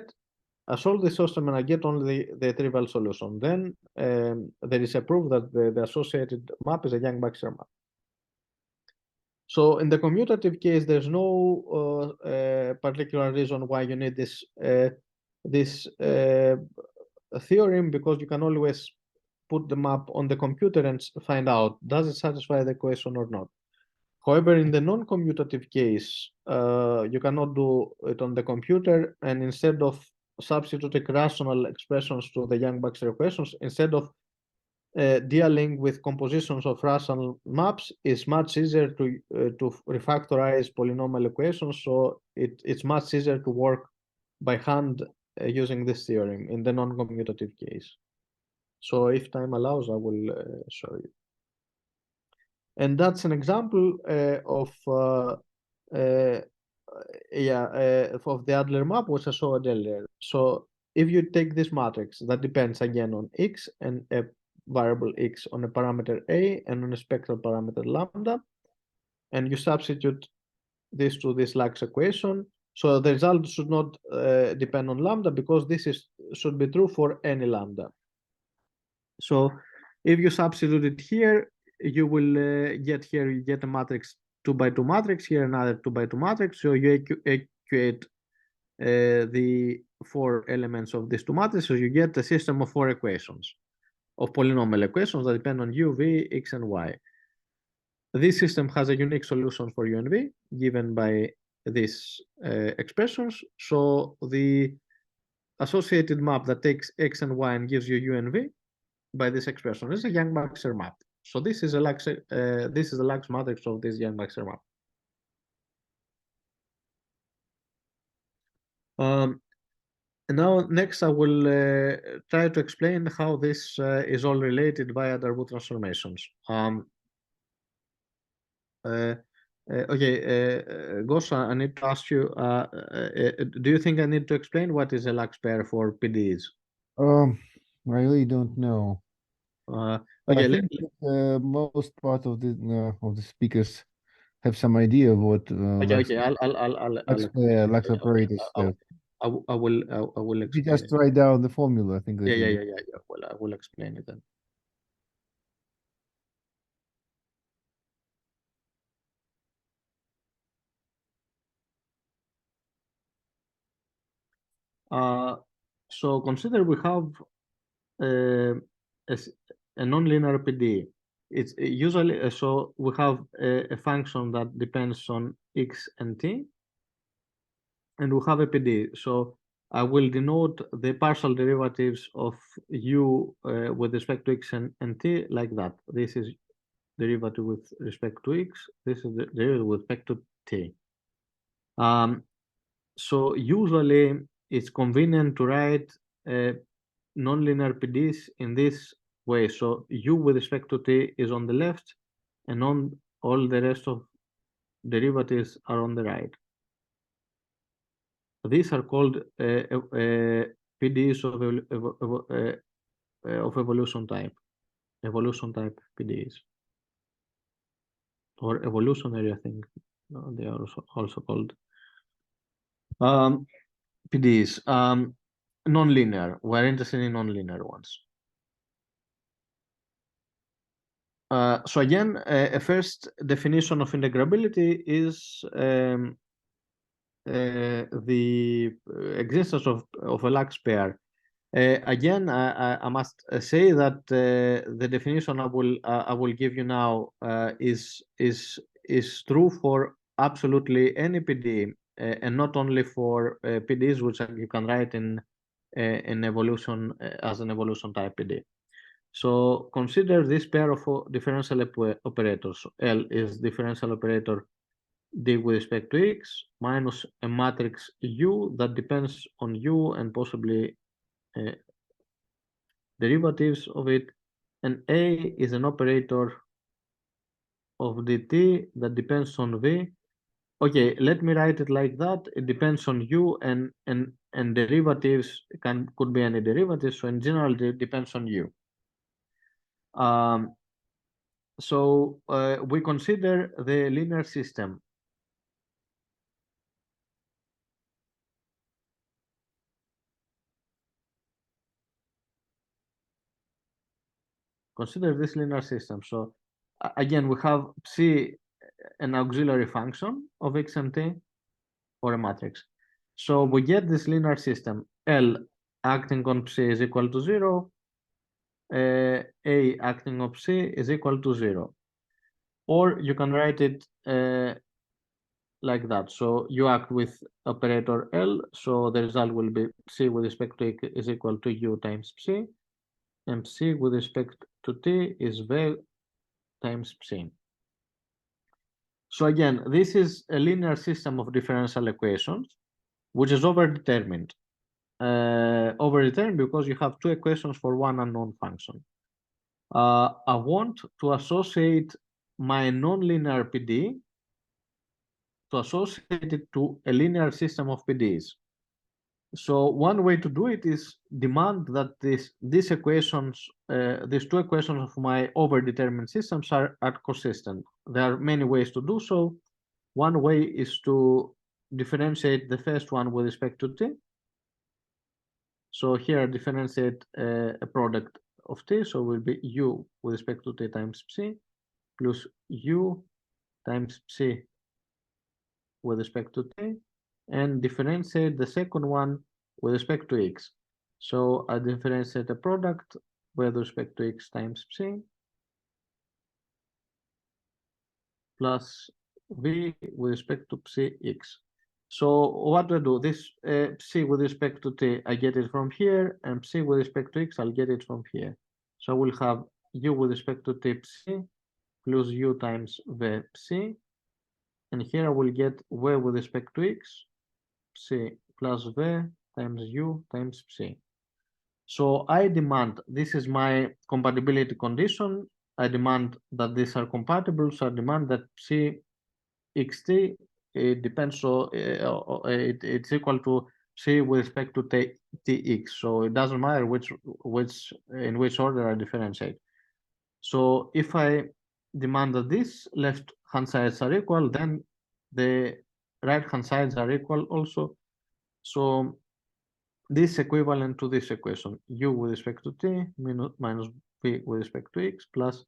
I solve the system and I get only the trivial solution. Then there is a proof that the associated map is a Yang-Baxter map. So in the commutative case, there's no particular reason why you need this theorem, because you can always put the map on the computer and find out, does it satisfy the equation or not? However, in the non-commutative case, you cannot do it on the computer, and instead of substituting rational expressions to the Yang-Baxter equations, instead of dealing with compositions of rational maps, it's much easier to refactorize polynomial equations. So it's much easier to work by hand using this theorem in the non-commutative case. So if time allows, I will show you. And that's an example of the Adler map, which I showed earlier. So if you take this matrix that depends again on x and a variable x on a parameter a and on a spectral parameter lambda, and you substitute this to this Lax equation, so the result should not depend on lambda, because this should be true for any lambda. So if you substitute it here, you will get here, you get a matrix 2 by 2 matrix, here another 2 by 2 matrix. So you equate the 4 elements of these two matrices. So you get a system of 4 equations, of polynomial equations that depend on u, v, x, and y. This system has a unique solution for u and v given by these expressions. So the associated map that takes x and y and gives you u and v by this expression is a Yang-Baxter map. So this is a Lax matrix of this Yang-Baxter map. Now, next, I will try to explain how this is all related via Darboux transformations. Gosha, I need to ask you, do you think I need to explain what is a Lax pair for PDEs? I really don't know. Okay, I think most part of the speakers have some idea of what Lax operators have. I will explain. You just write down the formula. I think. Yeah. Well, I will explain it then. So consider we have a nonlinear PDE. It's usually so we have a function that depends on x and t, and we have a PDE. So I will denote the partial derivatives of u with respect to x and t like that. This is derivative with respect to x. This is the derivative with respect to t. So usually it's convenient to write nonlinear PDEs in this way. So u with respect to t is on the left, and on all the rest of derivatives are on the right. These are called PDEs of evolution type PDEs, or evolutionary, I think they are also called. PDEs, nonlinear. We're interested in nonlinear ones. So again, a first definition of integrability is the existence of a Lax pair. Again, I must say that the definition I will give you now is true for absolutely any PDE, and not only for PDEs which you can write in evolution as an evolution type PDE. So consider this pair of differential operators. L is differential operator d with respect to x minus a matrix u that depends on u and possibly derivatives of it, and A is an operator of dt that depends on v. Okay, let me write it like that. It depends on u, and derivatives could be any derivatives. So in general, it depends on u. So we consider the linear system. Consider this linear system. So again, we have psi, an auxiliary function of x and t, or a matrix. So we get this linear system. L acting on psi is equal to 0. A acting on psi is equal to 0. or you can write it like that. So you act with operator L, so the result will be psi with respect to x is equal to u times psi, and psi with respect to t is v times psi. So again, this is a linear system of differential equations, which is overdetermined. Overdetermined because you have two equations for one unknown function. I want to associate my nonlinear PDE to associate it to a linear system of PDEs. So one way to do it is demand that these equations, these two equations of my overdetermined systems are consistent. There are many ways to do so. One way is to differentiate the first one with respect to t. So here I differentiate a product of t, so it will be u with respect to t times psi plus u times psi with respect to t, and differentiate the second one with respect to x. So I differentiate a product with respect to x times psi plus v with respect to psi x. So what do I do? This psi with respect to t, I get it from here, and psi with respect to x, I'll get it from here. So we'll have u with respect to t psi plus u times v psi, and here I will get v with respect to x, psi plus v times u times psi. So I demand, this is my compatibility condition, I demand that these are compatible, so I demand that psi xt, it depends, so it's equal to psi with respect to tx, so it doesn't matter in which order I differentiate. So if I demand that these left hand sides are equal, then the right hand sides are equal also. So this equivalent to this equation, u with respect to t minus v with respect to x plus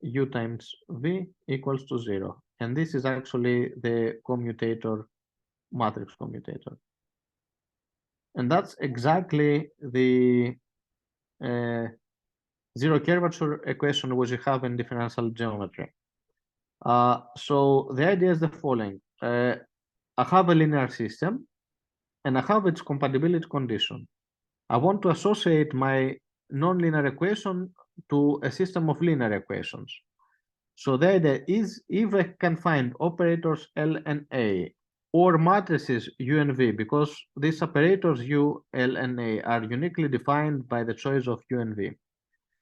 u times v equals to 0. And this is actually the commutator, matrix commutator. And that's exactly the zero curvature equation which you have in differential geometry. So the idea is the following. I have a linear system and I have its compatibility condition. I want to associate my nonlinear equation to a system of linear equations. So the idea is, if I can find operators L and A or matrices U and V, because these operators U, L, and A are uniquely defined by the choice of U and V.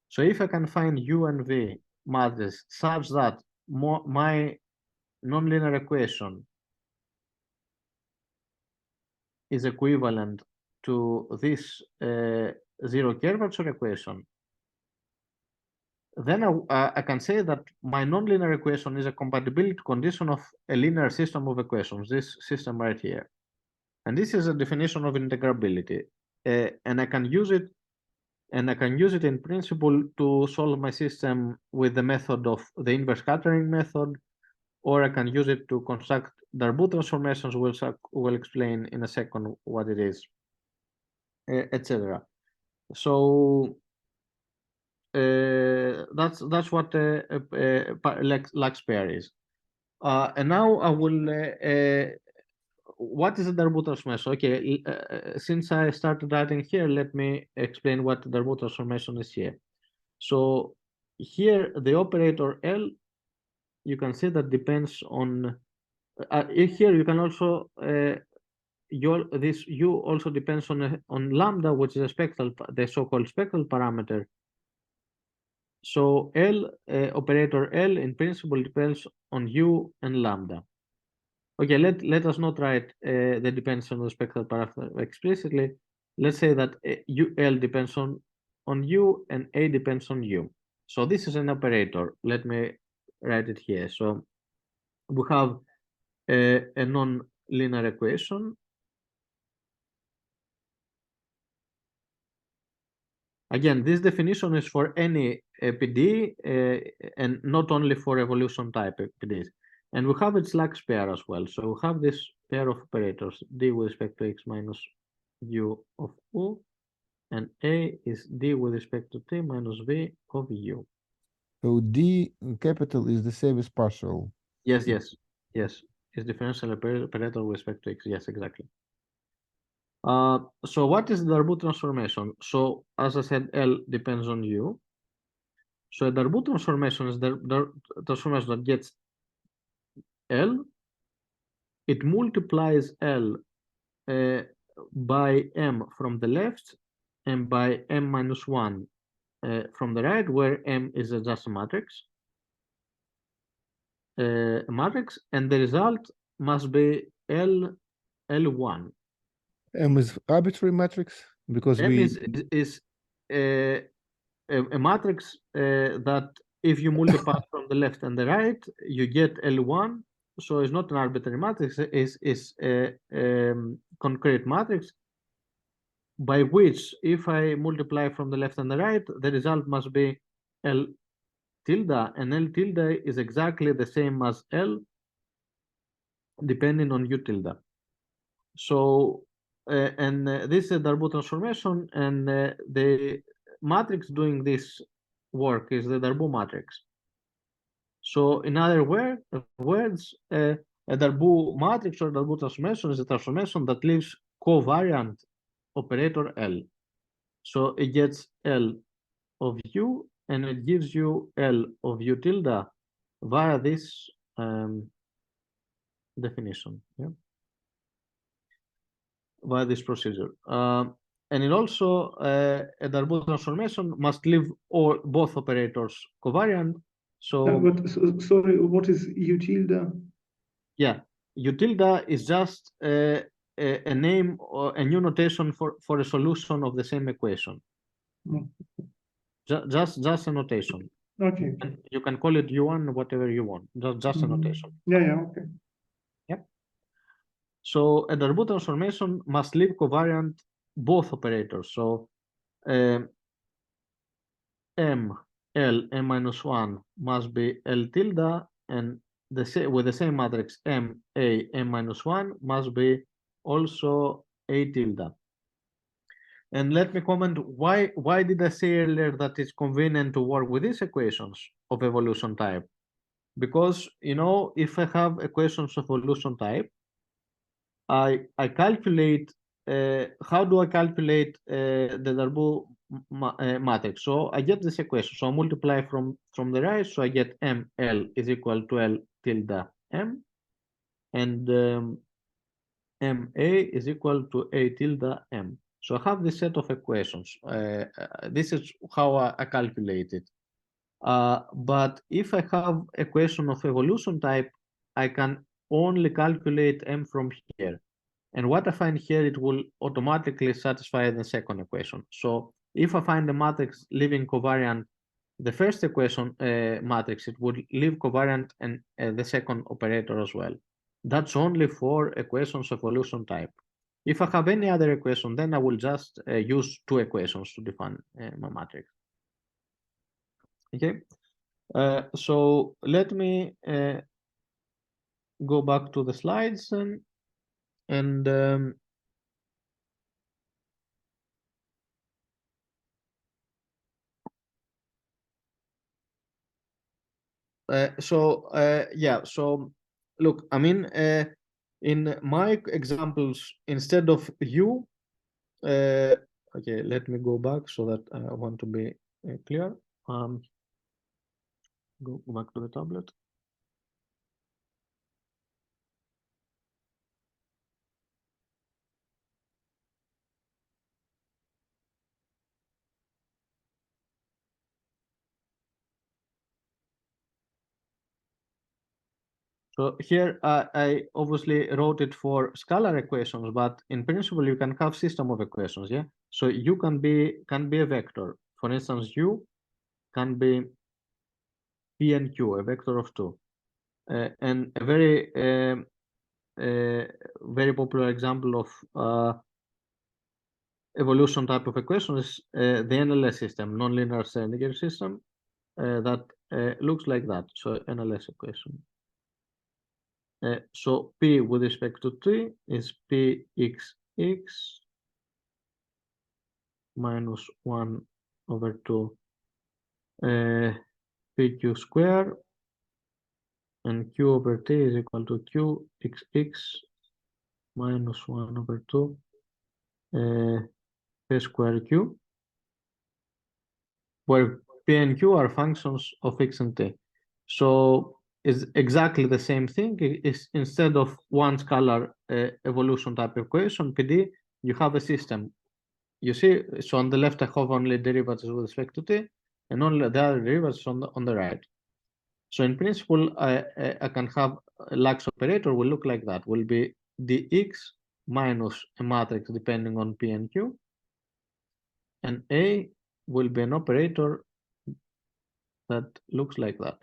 So if I can find U and V matrices such that my nonlinear equation is equivalent to this zero curvature equation, then I can say that my nonlinear equation is a compatibility condition of a linear system of equations, this system right here. And this is a definition of integrability. And I can use it, in principle to solve my system with the method of the inverse scattering method, or I can use it to construct Darboux transformations, which I will explain in a second what it is, etc. So that's what lax pair is. And now I will. What is a Darboux transformation? Okay, since I started writing here, let me explain what the Darboux transformation is here. So here the operator L, you can see that depends on. Here you can also this U also depends on lambda, which is a spectral, the so-called spectral parameter. So L, operator L in principle depends on U and lambda. Okay, let us not write the depends on the spectral parameter explicitly. Let's say that L depends on U and A depends on U. So this is an operator. Let me write it here. So we have a non-linear equation. Again, this definition is for any PDE and not only for evolution type PDEs. And we have its lax pair as well. So we have this pair of operators, d with respect to x minus u of u, and a is d with respect to t minus v of u. So D capital is the same as partial. Yes, yes, yes. Is differential operator with respect to x. Yes, exactly. So what is the Darboux transformation? So as I said, L depends on U. So a Darboux transformation is the transformation that gets L. It multiplies L by M from the left and by M minus 1 from the right, where M is just a matrix. And the result must be L1. M is arbitrary matrix because M we is a matrix that if you multiply from the left and the right, you get L1. So it's not an arbitrary matrix, it's a concrete matrix by which if I multiply from the left and the right, the result must be L tilde, and L tilde is exactly the same as L depending on U tilde. So, this is a Darboux transformation, and the matrix doing this work is the Darboux matrix. So, in other words, a Darboux matrix or Darboux transformation is a transformation that leaves covariant operator L. So, it gets L of U, and it gives you L of U tilde via this definition. Yeah. Via this procedure. And it also, a Darboux transformation must leave both operators covariant. So, sorry, what is U tilde? Yeah, U tilde is just a name or a new notation for a solution of the same equation. Just a notation. Okay. And you can call it U1, whatever you want. Just a notation. Yeah, okay. So a Darboux transformation must leave covariant both operators. So M, L, M minus 1 must be L tilde, and with the same matrix M, A, M minus 1 must be also A tilde. And let me comment why did I say earlier that it's convenient to work with these equations of evolution type? Because, you know, if I have equations of evolution type, I calculate, how do I calculate the Darboux matrix? So I get this equation. So I multiply from the right. So I get ML is equal to L tilde M, and MA is equal to A tilde M. So I have this set of equations. This is how I calculate it. But if I have equation of evolution type, I can only calculate M from here. And what I find here, it will automatically satisfy the second equation. So if I find the matrix leaving covariant, the first equation matrix, it would leave covariant and the second operator as well. That's only for equations of evolution type. If I have any other equation, then I will just use two equations to define my matrix. Okay, so let me go back to the slides and yeah, so look, I mean, in my examples, instead of U, okay, let me go back so that I want to be clear. Go back to the tablet. So here I obviously wrote it for scalar equations, but in principle you can have system of equations, yeah. So U can be a vector. For instance, U can be P and Q, a vector of 2, and a very popular example of evolution type of equation is the NLS system, nonlinear Schrödinger system, that looks like that. So NLS equation. So P with respect to T is Pxx minus 1 over 2 PQ square, and Q over T is equal to QXX minus 1 over 2 P square Q, where P and Q are functions of X and T. So it's exactly the same thing. It's instead of one scalar evolution type equation, PD, you have a system. You see, so on the left I have only derivatives with respect to T, and only the other derivatives on the right. So in principle, I can have a lax operator will look like that, will be dx minus a matrix depending on P and Q, and A will be an operator that looks like that.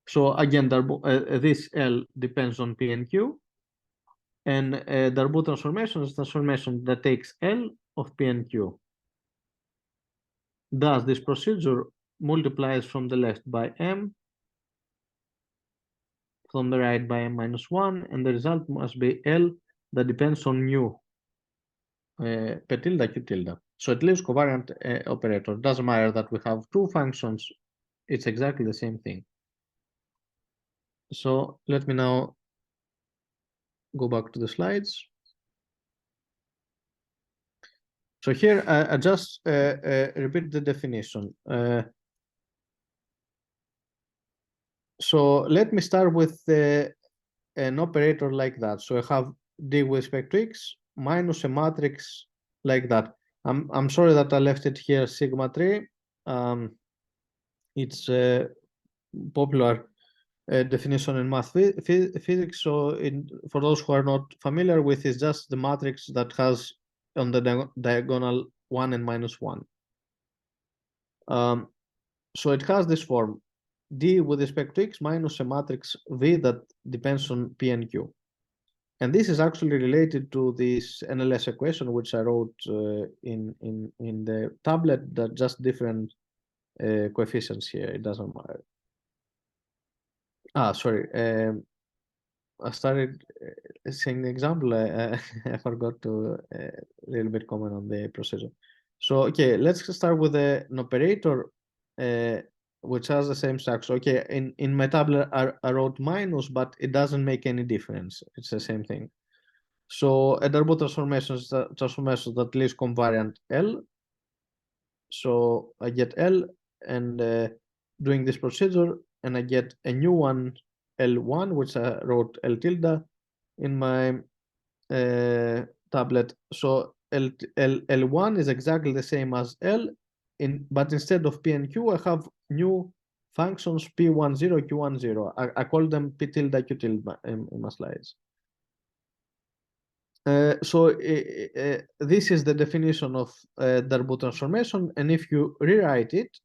So again, this L depends on P and Q, and Darboux transformation is transformation that takes L of P and Q. Thus, this procedure multiplies from the left by M, from the right by M minus 1, and the result must be L that depends on nu, P tilde, Q tilde. So it leaves covariant operator. Doesn't matter that we have two functions, it's exactly the same thing. So let me now go back to the slides. So here I just repeat the definition. So let me start with an operator like that. So I have D with respect to X minus a matrix like that. I'm sorry that I left it here sigma 3. It's a popular definition in math physics. So for those who are not familiar with, it's just the matrix that has on the diagonal 1 and minus 1. So it has this form: D with respect to X minus a matrix V that depends on P and Q. And this is actually related to this NLS equation, which I wrote in the tablet, that just different coefficients here. It doesn't matter. Sorry. I started saying the example. I forgot to a little bit comment on the procedure. So, okay, let's start with an operator which has the same structure. Okay, in my tablet I wrote minus, but it doesn't make any difference. It's the same thing. So a Darboux transformation is a transformation that leaves covariant L. So I get L, and doing this procedure, and I get a new one, L1, which I wrote L tilde in my tablet. So L1 is exactly the same as L, but instead of P and Q, I have new functions P10, Q10. I call them P tilde, Q tilde in my slides. So this is the definition of Darboux transformation, and if you rewrite it,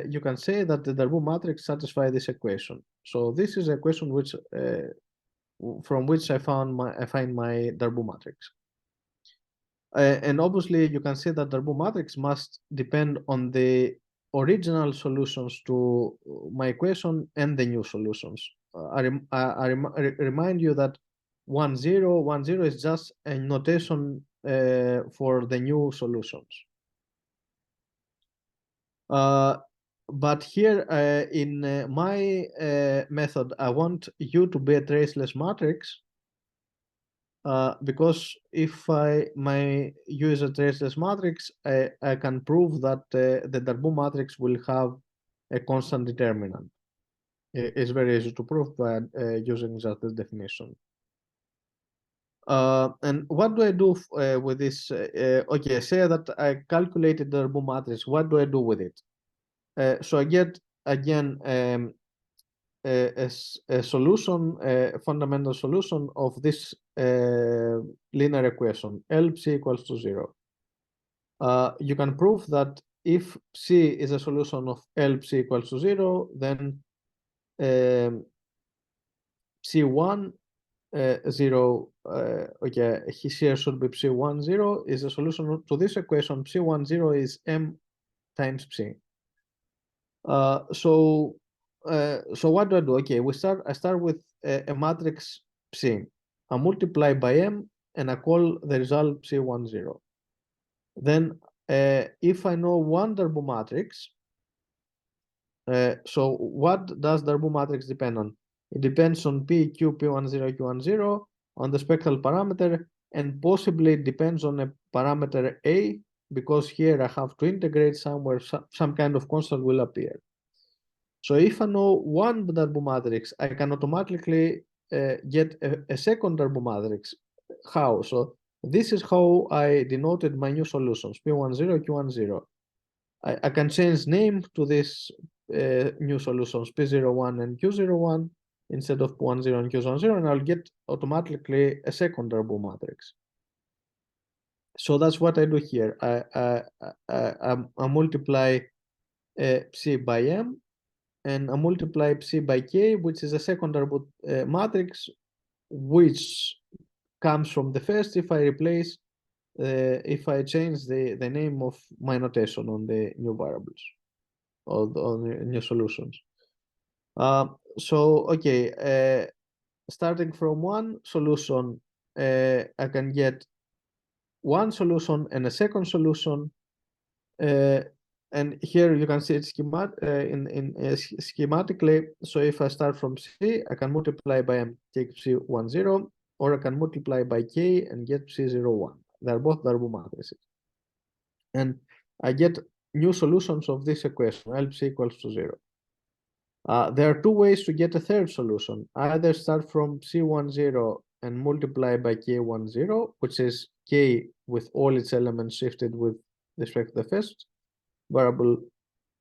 you can say that the Darboux matrix satisfies this equation. So this is a equation which, from which I find my Darboux matrix. And obviously, you can say that Darboux matrix must depend on the original solutions to my equation and the new solutions. I remind you that 1, 0, 1, 0 is just a notation for the new solutions. But here in my method, I want U to be a traceless matrix, because if my U is a traceless matrix, I can prove that the Darboux matrix will have a constant determinant. It's very easy to prove by using just this definition. And what do I do with this? Okay, say that I calculated the Darboux matrix. What do I do with it? So I get again a solution, a fundamental solution of this linear equation, L psi equals to 0. You can prove that if psi is a solution of L psi equals to 0, then psi1 0, okay, here should be psi1 0 is a solution to this equation. Psi1 0 is m times psi. So what do I do? Okay, I start with a matrix psi. I multiply by m, and I call the result psi1 0. Then if I know one Darboux matrix, So what does Darboux matrix depend on? It depends on P, Q, P10, Q10, on the spectral parameter, and possibly depends on a parameter A, because here I have to integrate somewhere, some kind of constant will appear. So if I know one Darboux matrix, I can automatically get a second Darboux matrix. How? So this is how I denoted my new solutions, P10, Q10. I can change name to this new solutions, P01 and Q01 instead of P10 and Q10, and I'll get automatically a second Darboux matrix. So that's what I do here. I multiply Psi by M, and I multiply Psi by K, which is a second Darboux matrix, which comes from the first if I replace, if I change the name of my notation on the new variables or on the new solutions. So, okay, starting from one solution, I can get one solution and a second solution. And here you can see it schematically. So if I start from C, I can multiply by M, take C10, or I can multiply by K and get C01. They're both Darboux matrices. And I get new solutions of this equation, LP equals to 0. There are two ways to get a third solution. Either start from C10 and multiply by K10, which is K with all its elements shifted with respect to the first variable,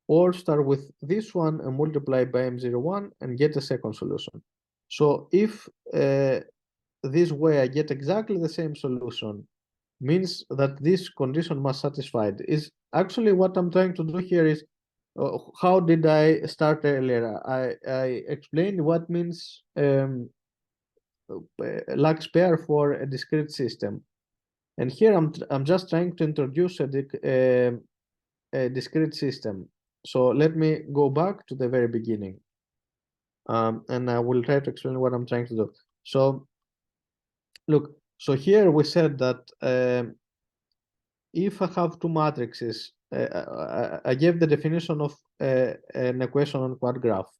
or start with this one and multiply by M01 and get a second solution. So if this way I get exactly the same solution, means that this condition must satisfied. Is actually what I'm trying to do here is, how did I start earlier? I explained what means lax pair for a discrete system, and here I'm just trying to introduce a discrete system. So let me go back to the very beginning, and I will try to explain what I'm trying to do. So look, so here we said that if I have two matrices, I gave the definition of an equation on quad graph.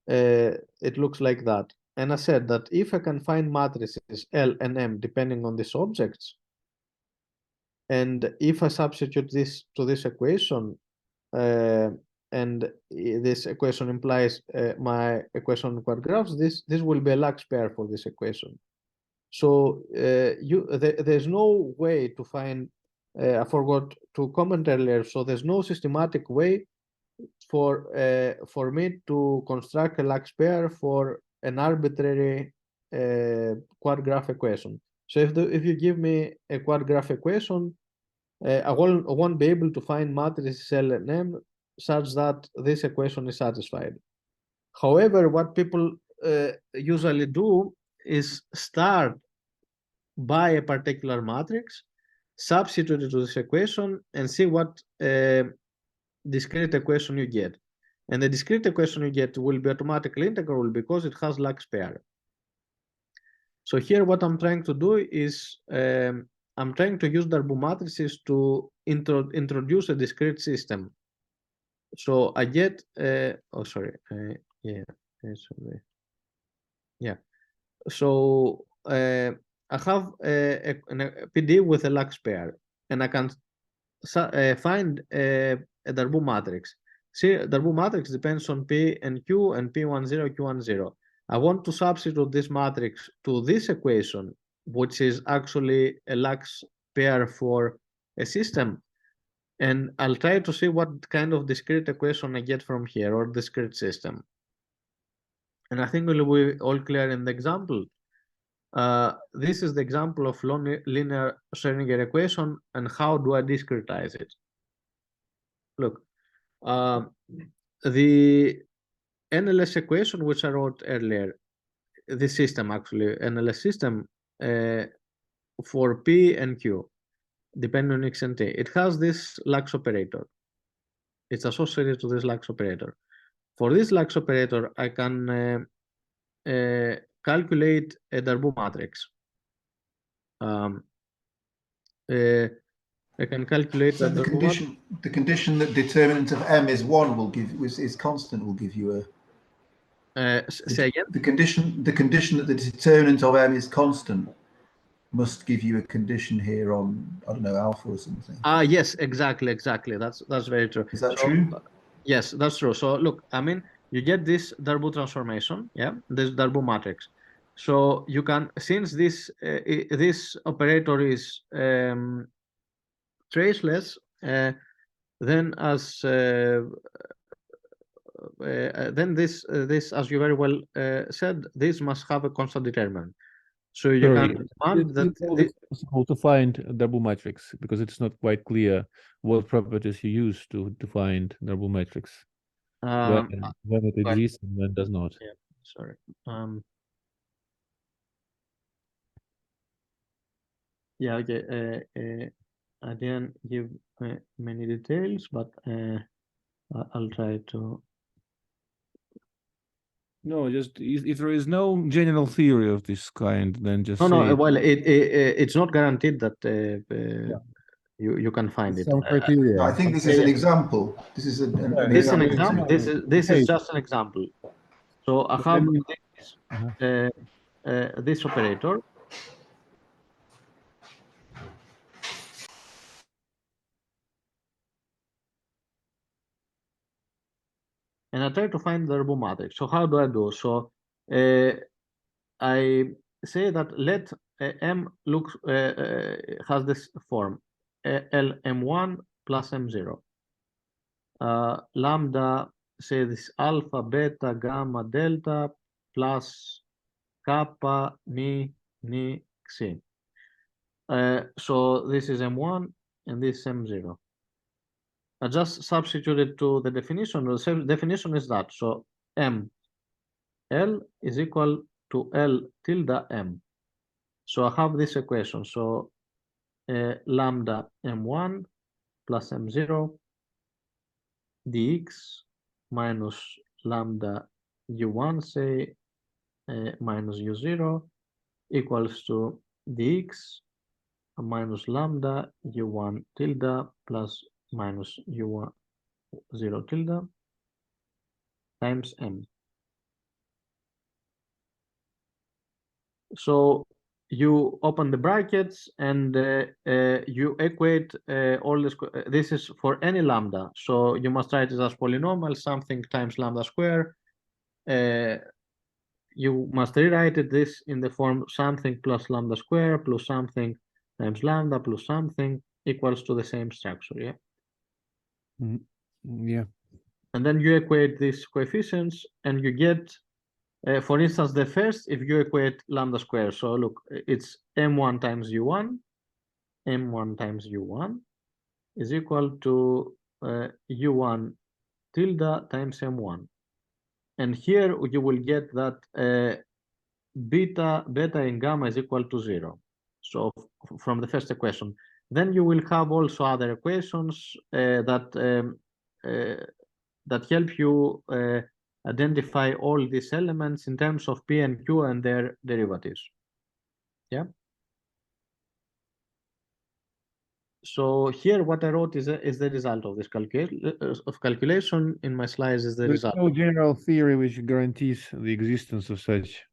It looks like that. And I said that if I can find matrices L and M depending on these objects, and if I substitute this to this equation, and this equation implies my equation on quad graphs, this will be a lax pair for this equation. So there's no way to find, I forgot to comment earlier, so there's no systematic way for me to construct a lax pair for an arbitrary quad graph equation. So if you give me a quad graph equation, I won't be able to find matrices L and M such that this equation is satisfied. However, what people usually do is start by a particular matrix, substitute it to this equation, and see what discrete equation you get. And the discrete equation you get will be automatically integrable because it has lax pair. So here what I'm trying to do is I'm trying to use Darboux matrices to introduce a discrete system. So I get, oh, sorry, yeah. So I have a PDE with a lax pair, and I can find a Darboux matrix. See, Darboux matrix depends on P and Q and P10, Q10. I want to substitute this matrix to this equation, which is actually a lax pair for a system. And I'll try to see what kind of discrete equation I get from here, or discrete system. And I think we'll be all clear in the example. This is the example of linear Schrödinger equation, and how do I discretize it? Look, the NLS equation, which I wrote earlier, the system actually, NLS system for P and Q, depending on X and T, it has this lax operator. It's associated to this lax operator. For this lax operator, I can calculate a Darboux matrix. I can calculate So that. the condition that determinant of m is 1 will give is constant will give you a. Say again. The condition that the determinant of m is constant must give you a condition here on, I don't know, alpha or something. Yes, exactly. That's very true. Is that true? Yes, that's true. So look, I mean, you get this Darboux transformation, yeah, this Darboux matrix. So you can, since this this operator is traceless, then as then this as you very well said, this must have a constant determinant. So you can demand that it's possible to find a Darboux matrix, because it's not quite clear what properties you use to find Darboux matrix, when it exists and when it does not. Yeah, sorry. Yeah, okay. I didn't give many details, but I'll try to. No, just if there is no general theory of this kind, then just No. Well, it's not guaranteed that you can find it. Some criteria. No, I think this is an example. This is an example. This is just an example. So I have this operator. And I try to find the Darboux matrix. So how do I do? So I say that let M looks has this form LM1 plus M0. Lambda, say this alpha, beta, gamma, delta plus kappa, ni, xi. So this is M1 and this is M0. I just substituted to the definition. The definition is that, so M L is equal to L tilde M. So I have this equation. So lambda M1 plus M0 dx minus lambda U1, say, minus U0 equals to dx minus lambda U1 tilde plus minus U1 0 tilde times M. So you open the brackets and you equate all this. This is for any lambda. So you must write it as polynomial, something times lambda square. You must rewrite it this in the form something plus lambda square plus something times lambda plus something equals to the same structure. Yeah. Yeah. And then you equate these coefficients and you get, for instance, the first, if you equate lambda square, so look, it's M1 times U1, M1 times U1 is equal to U1 tilde times M1. And here you will get that beta and gamma is equal to 0. So from the first equation. Then you will have also other equations that help you identify all these elements in terms of P and Q and their derivatives. Yeah. So here what I wrote is the result of this calculation. In my slides is the result. There's no general theory which guarantees the existence of such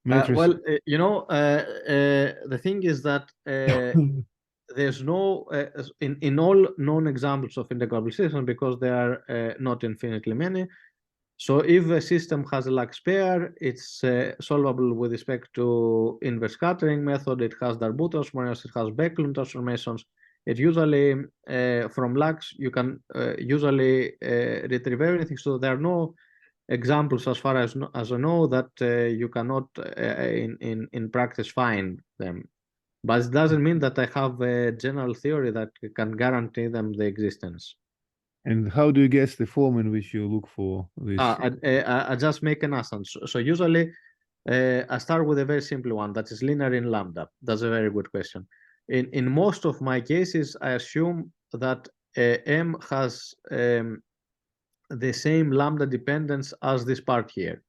matrices. Well, you know, the thing is that there's no in all known examples of integrable systems, because there are not infinitely many. So if a system has a lax pair, it's solvable with respect to inverse scattering method. It has Darboux transformations, it has Baecklund transformations. It usually from lax you can usually retrieve everything. So there are no examples, as far as I know, that you cannot in practice find them. But it doesn't mean that I have a general theory that can guarantee them the existence. And how do you guess the form in which you look for this? I just make an assumption. So usually I start with a very simple one that is linear in lambda. That's a very good question. In most of my cases, I assume that M has the same lambda dependence as this part here.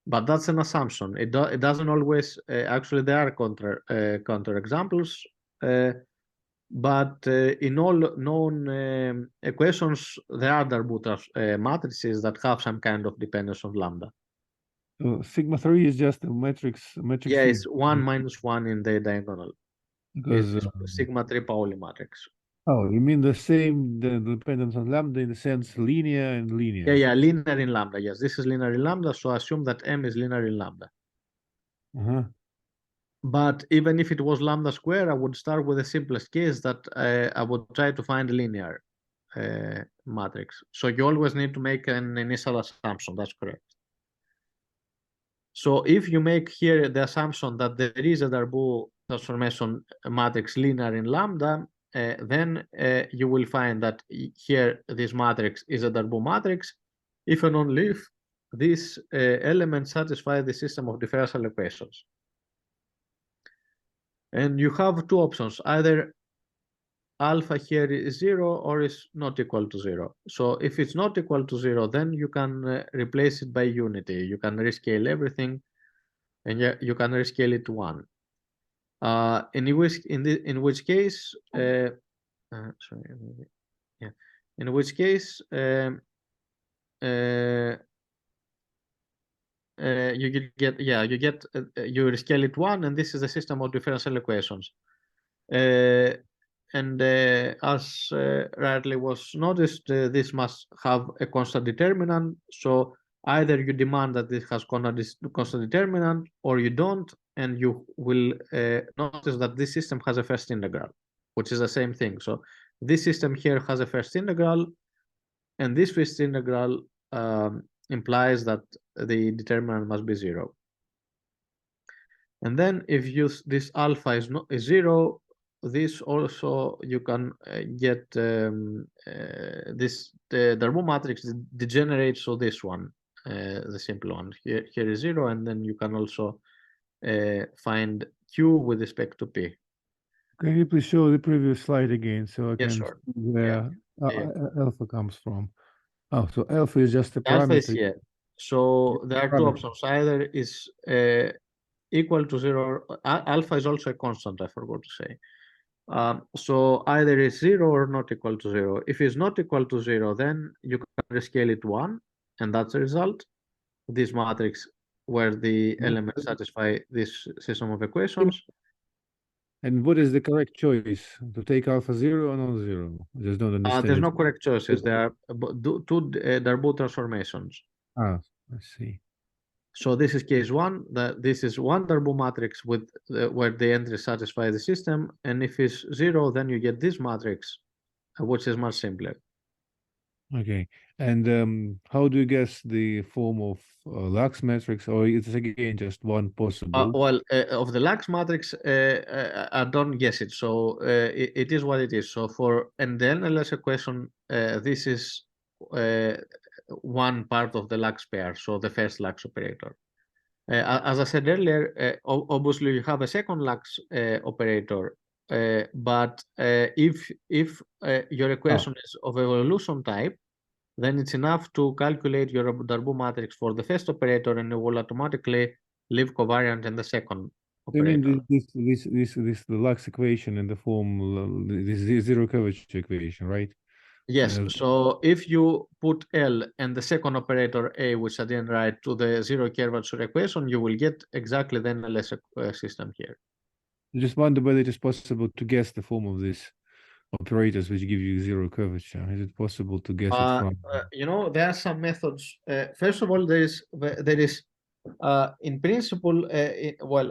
But that's an assumption. It doesn't always. Actually, there are counter examples. but in all known equations, there are Darboux matrices that have some kind of dependence on lambda. So sigma 3 is just a matrix. Yeah, it's 1 minus 1 in the diagonal. Because It's sigma 3 Pauli matrix. oh, you mean the same, the dependence on lambda in the sense linear and linear? Yeah, linear in lambda. Yes, this is linear in lambda, so assume that M is linear in lambda. But even if it was lambda square, I would start with the simplest case that I would try to find a linear matrix. So you always need to make an initial assumption. That's correct. So if you make here the assumption that there is a Darboux transformation matrix linear in lambda, then you will find that here this matrix is a Darboux matrix if and only if these elements satisfy the system of differential equations. And you have two options: either alpha here is 0 or is not equal to 0. So if it's not equal to 0, then you can replace it by unity. You can rescale everything, and you can rescale it to 1. In which case, you rescale it 1, and this is the system of differential equations. As rightly was noticed, this must have a constant determinant. So either you demand that this has constant determinant, or you don't, and you will notice that this system has a first integral, which is the same thing. So this system here has a first integral, and this first integral implies that the determinant must be 0. And then if this alpha is 0, this also you can get this the Darboux matrix degenerates, so this one, the simple one here is 0, and then you can also find Q with respect to P. Can you please show the previous slide again so I can see where alpha comes from? Oh, so alpha is just a parameter. Alpha is here. So there are two options: either is equal to 0. Alpha is also a constant, I forgot to say. So either it's 0 or not equal to 0. If it's not equal to 0, then you can rescale it 1, and that's the result. This matrix where the elements satisfy this system of equations. And what is the correct choice? To take alpha 0 or non-0? I just don't understand. There's no correct choices. There are two Darboux transformations. I see. So this is case 1. This is one Darboux matrix with where the entries satisfy the system, and if it's 0, then you get this matrix, which is much simpler. Okay, and how do you guess the form of Lax matrix, or it's again just one possible? Of the Lax matrix, I don't guess it. So it is what it is. So for the NLS equation, this is one part of the Lax pair, so the first Lax operator. As I said earlier, obviously you have a second Lax operator, but if your equation is of evolution type, then it's enough to calculate your Darboux matrix for the first operator, and it will automatically leave covariant in the second operator. I mean, this the Lax equation in the form, this zero curvature equation, right? Yes. So if you put L and the second operator A, which I didn't write, to the zero curvature equation, you will get exactly the NLS system here. I just wonder whether it is possible to guess the form of these operators which give you zero curvature. Is it possible to guess it from? There are some methods. First of all, there is in principle,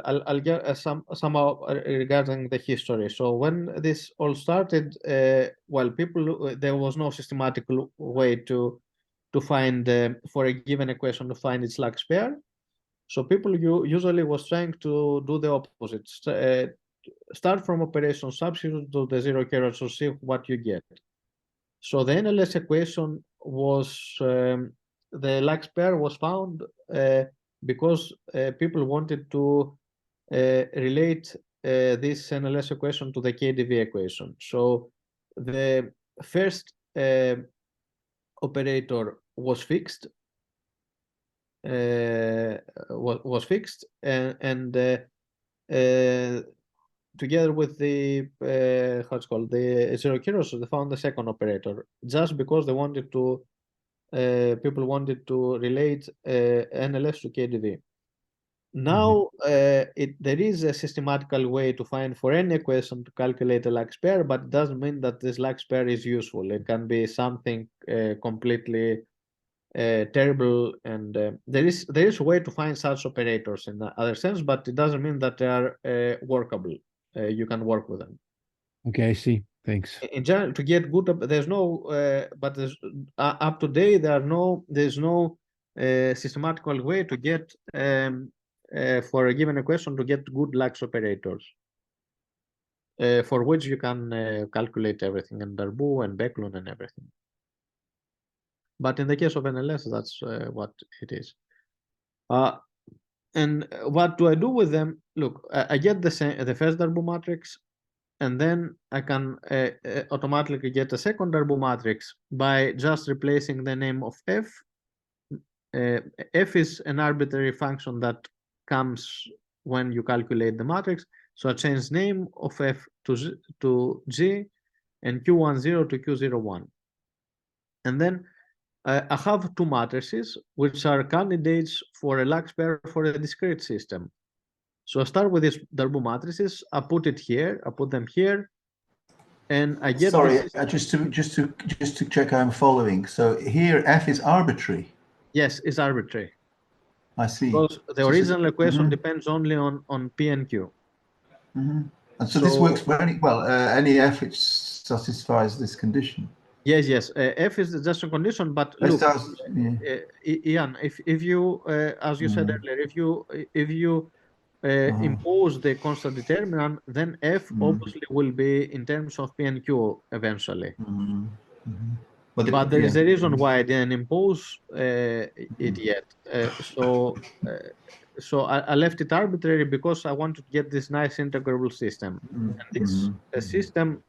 I'll get somehow regarding the history. So when this all started, people, there was no systematic way to find for a given equation to find its Lax pair. So people usually was trying to do the opposite. Start from operation, substitute to the zero curvature, see what you get. So the NLS equation was the Lax pair was found because people wanted to relate this NLS equation to the KdV equation. So the first operator was fixed, and together with the how it's called, the zero Kyros, they found the second operator just because they wanted to people wanted to relate NLS to KDV. Now there is a systematical way to find for any equation to calculate a Lax pair, but it doesn't mean that this Lax pair is useful. It can be something completely terrible, and there is a way to find such operators in the other sense, but it doesn't mean that they are workable. You can work with them. Okay, I see. Thanks. In general, to get good, there's no, but there's, up to date there's no systematical way to get for a given equation to get good Lax operators, for which you can calculate everything in Darboux and Baecklund and everything. But in the case of NLS, that's what it is. And what do I do with them? Look, I get the first Darboux matrix, and then I can automatically get a second Darboux matrix by just replacing the name of f. F is an arbitrary function that comes when you calculate the matrix. So I change name of f to G and Q10 to Q01. And then I have two matrices which are candidates for a Lax pair for a discrete system. So I start with these Darboux matrices. I put it here. I put them here, and I get. Sorry, just to check I'm following. So here F is arbitrary. Yes, it's arbitrary. I see. Because the original equation depends only on P and Q. And so this works for any any F which satisfies this condition. Yes, yes. F is just a condition, but look, Ian, if you, as you said earlier, if you impose the constant determinant, then F obviously will be in terms of P and Q eventually. But there is a reason why I didn't impose it yet. So I left it arbitrary because I wanted to get this nice integrable system. And this system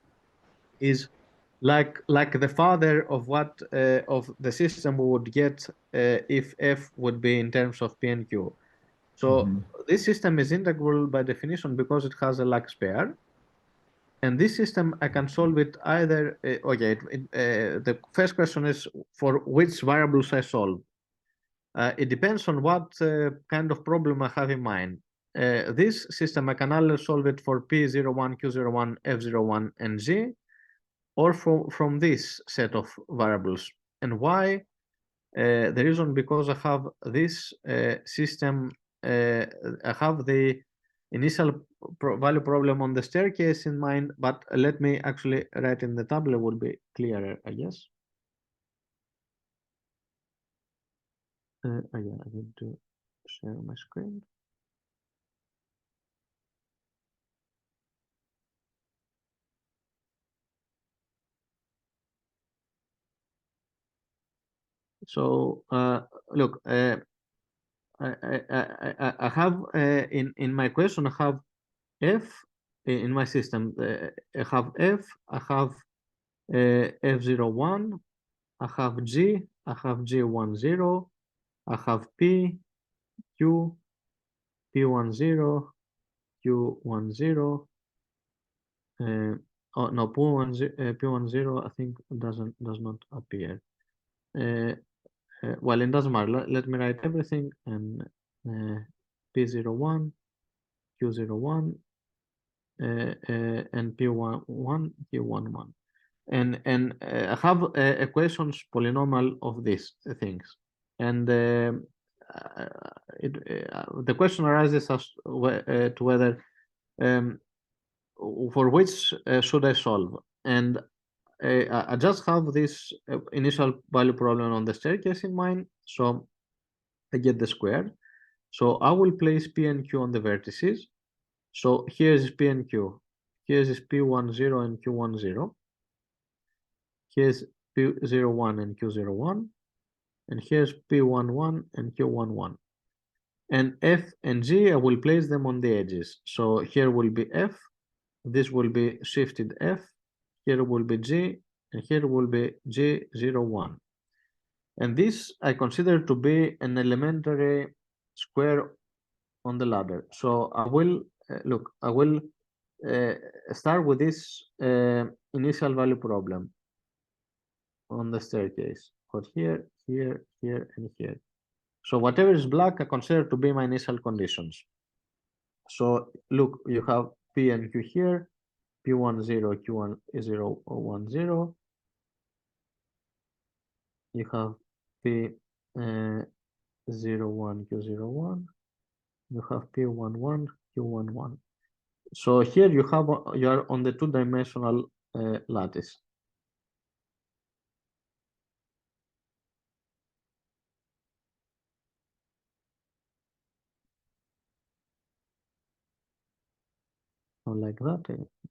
is like the father of what of the system we would get if F would be in terms of P and Q. So this system is integral by definition because it has a Lax pair. And this system, I can solve it either, the first question is for which variables I solve. It depends on what kind of problem I have in mind. This system, I can either solve it for P01, Q01, F01, and G, or from this set of variables. And why? The reason because I have this system, I have the initial value problem on the staircase in mind, but let me actually write in the tablet, will be clearer, I guess. Yeah, I need to share my screen. So look, I have in my question, I have F in my system. I have F, I have F01, I have G, I have G10, I have P, Q, P10, Q10. Oh no, P10 I think does not appear. Well, it doesn't matter. Let me write everything and P01, Q01, and P11, Q11. And I have equations polynomial of these things. And the question arises as to whether for which should I solve. And I just have this initial value problem on the staircase in mind, so I get the square. So I will place P and Q on the vertices. So here's P and Q. Here's P10 and Q10. Here's P01 and Q01. And here's P11 and Q11. And F and G, I will place them on the edges. So here will be F. This will be shifted F. Here will be G, and here will be G01. And this I consider to be an elementary square on the ladder. So I will look, I will start with this initial value problem on the staircase. Got here, here, here, and here. So whatever is black, I consider to be my initial conditions. So look, you have P and Q here, P10, Q10, 10. You have P01, Q01. You have P11, Q11. So here you are on the two-dimensional lattice. So like that,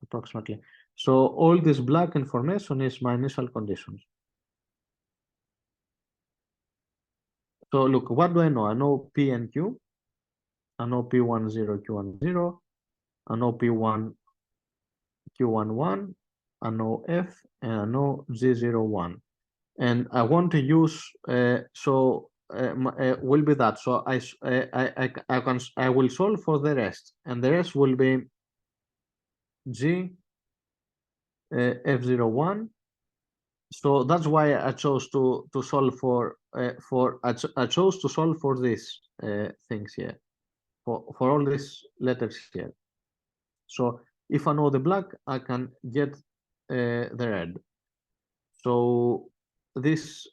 approximately. So all this black information is my initial conditions. So look, what do I know? I know P and Q. I know P10, Q10. I know P1, Q11. I know F, and I know G01. And I want to use will be that. So I will solve for the rest, and the rest will be G F01. So that's why I chose to solve for I chose to solve for these things here, for all these letters here. So if I know the black, I can get the red. So this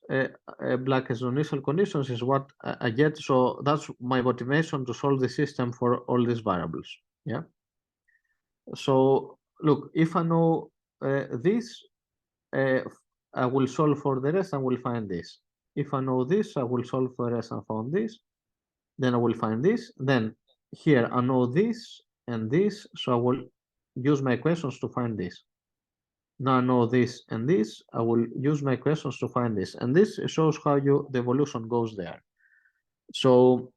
black as initial conditions is what I get. So that's my motivation to solve the system for all these variables. Yeah. So look, if I know this, I will solve for the rest and will find this. If I know this, I will solve for the rest and found this. Then I will find this. Then here I know this and this, so I will use my equations to find this. Now I know this and this, I will use my equations to find this. And this shows how the evolution goes there. So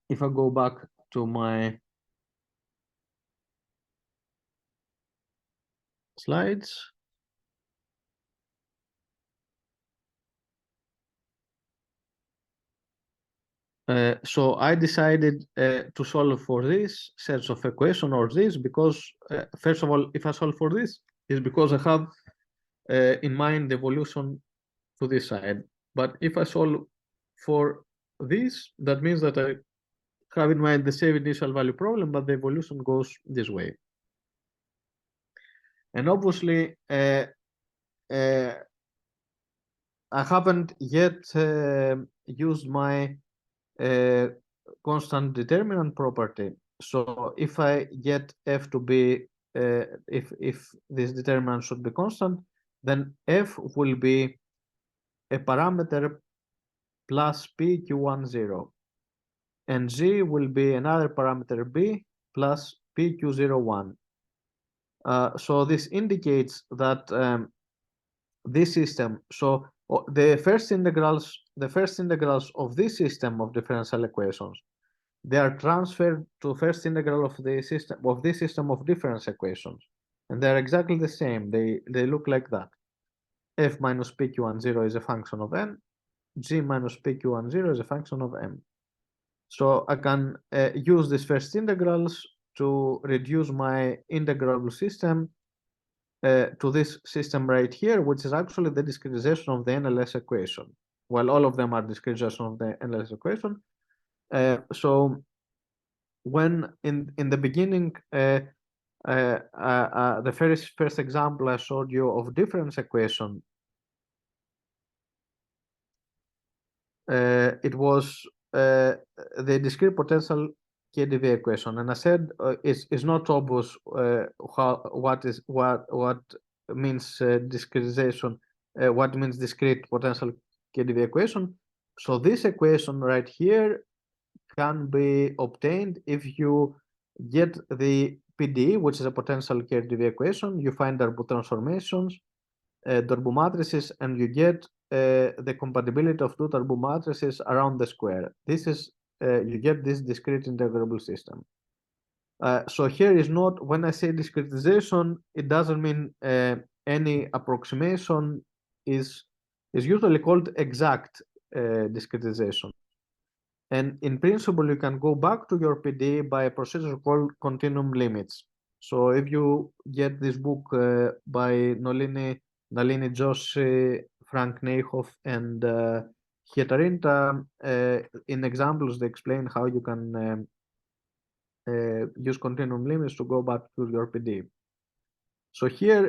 if I go back to my slides. So I decided to solve for this set of equation or this because, first of all, if I solve for this, is because I have in mind the evolution to this side. But if I solve for this, that means that I have in mind the same initial value problem, but the evolution goes this way. And obviously, I haven't yet used my constant determinant property. So if I get F to be, if this determinant should be constant, then F will be a parameter plus P Q10, and G will be another parameter B plus P Q01. So this indicates that this system, so the first integrals of this system of differential equations, they are transferred to first integral of the system of this system of difference equations, and they're exactly the same. They look like that. F minus PQ10 is a function of n. G minus PQ10 is a function of m. So I can use these first integrals to reduce my integrable system to this system right here, which is actually the discretization of the NLS equation. Well, all of them are discretization of the NLS equation. So when in the beginning, the first example I showed you of difference equation, it was the discrete potential KdV equation, and I said it's not obvious what means discretization, what means discrete potential KdV equation. So this equation right here can be obtained if you get the PDE, which is a potential KdV equation. You find Darboux transformations, Darboux matrices, and you get the compatibility of two Darboux matrices around the square. This is you get this discrete integrable system. So here is not, when I say discretization, it doesn't mean any approximation is usually called exact discretization. And in principle, you can go back to your PDE by a procedure called continuum limits. So if you get this book by Nalini Joshi, Frank Neihoff, and Hietarinta, in examples they explain how you can use continuum limits to go back to your PD. So here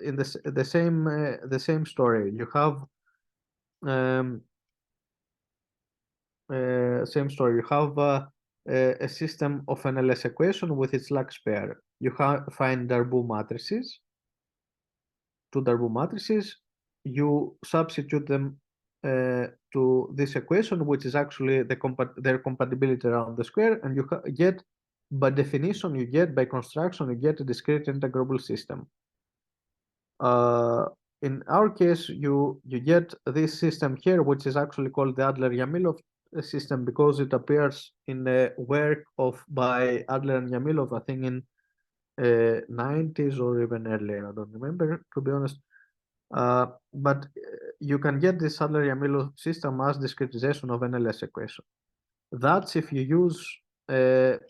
in the same story, you have same story. You have a system of an LS equation with its Lax pair. You find Darboux matrices, two Darboux matrices. You substitute them to this equation, which is actually their compatibility around the square, and you get, by definition, you get by construction, you get a discrete integrable system. In our case, you get this system here, which is actually called the Adler-Yamilov system because it appears in the work by Adler and Yamilov, I think in 90s or even earlier. I don't remember, to be honest. But you can get this Adler-Yamilov system as discretization of an LS equation. That's if you use this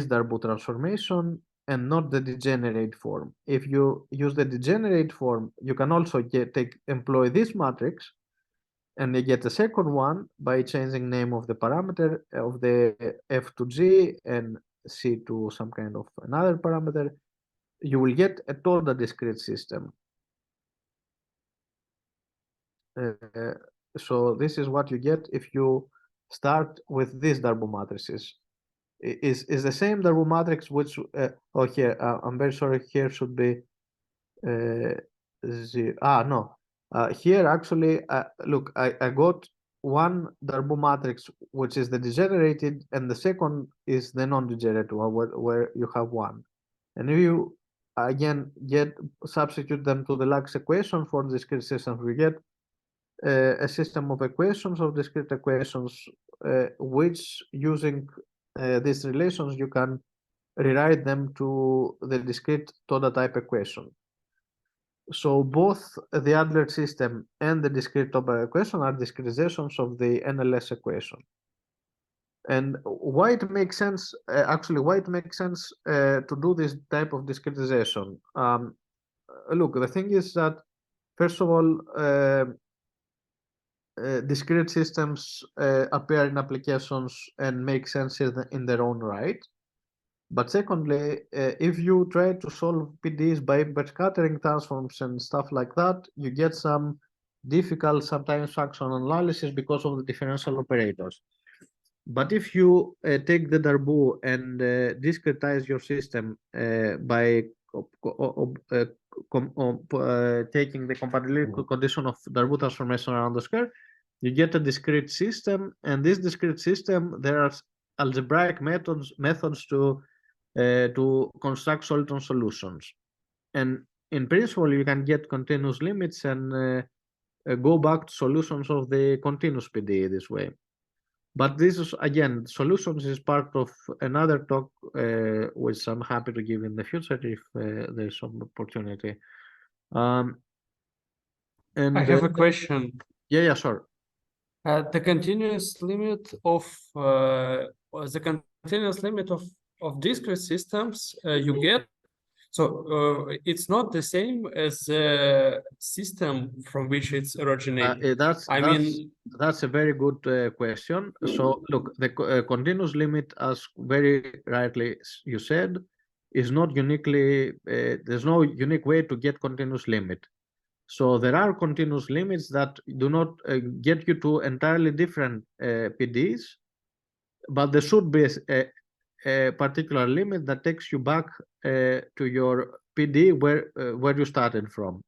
Darboux transformation and not the degenerate form. If you use the degenerate form, you can also employ this matrix, and you get a second one by changing name of the parameter of the F to G and C to some kind of another parameter. You will get a total discrete system. So this is what you get if you start with these Darboux matrices. Is the same Darboux matrix, which here I'm very sorry, here should be no. Here actually, look, I got one Darboux matrix, which is the degenerated, and the second is the non-degenerate one, where you have one. And if you again substitute them to the Lax equation for discrete systems, we get a system of equations, of discrete equations, which using these relations you can rewrite them to the discrete total type equation. So both the Adler system and the discrete total equation are discretizations of the NLS equation. And why it makes sense, to do this type of discretization? Look, the thing is that, first of all, discrete systems appear in applications and make sense in their own right. But secondly, if you try to solve PDEs by backscattering transforms and stuff like that, you get some difficult, sometimes functional analysis because of the differential operators. But if you take the Darboux and discretize your system by taking the compatibility condition of Darboux transformation around the square, you get a discrete system, and this discrete system, there are algebraic methods to construct Soliton solutions. And in principle, you can get continuous limits and go back to solutions of the continuous PDE this way. But this is, again, solutions is part of another talk, which I'm happy to give in the future if there's some opportunity. And I have a question. Yeah, sure. The continuous limit of discrete systems you get, so it's not the same as the system from which it's originated. That's a very good question. So look, the continuous limit, as very rightly you said, is not uniquely, there's no unique way to get continuous limit. So there are continuous limits that do not get you to entirely different PDEs, but there should be a particular limit that takes you back to your PDE where you started from.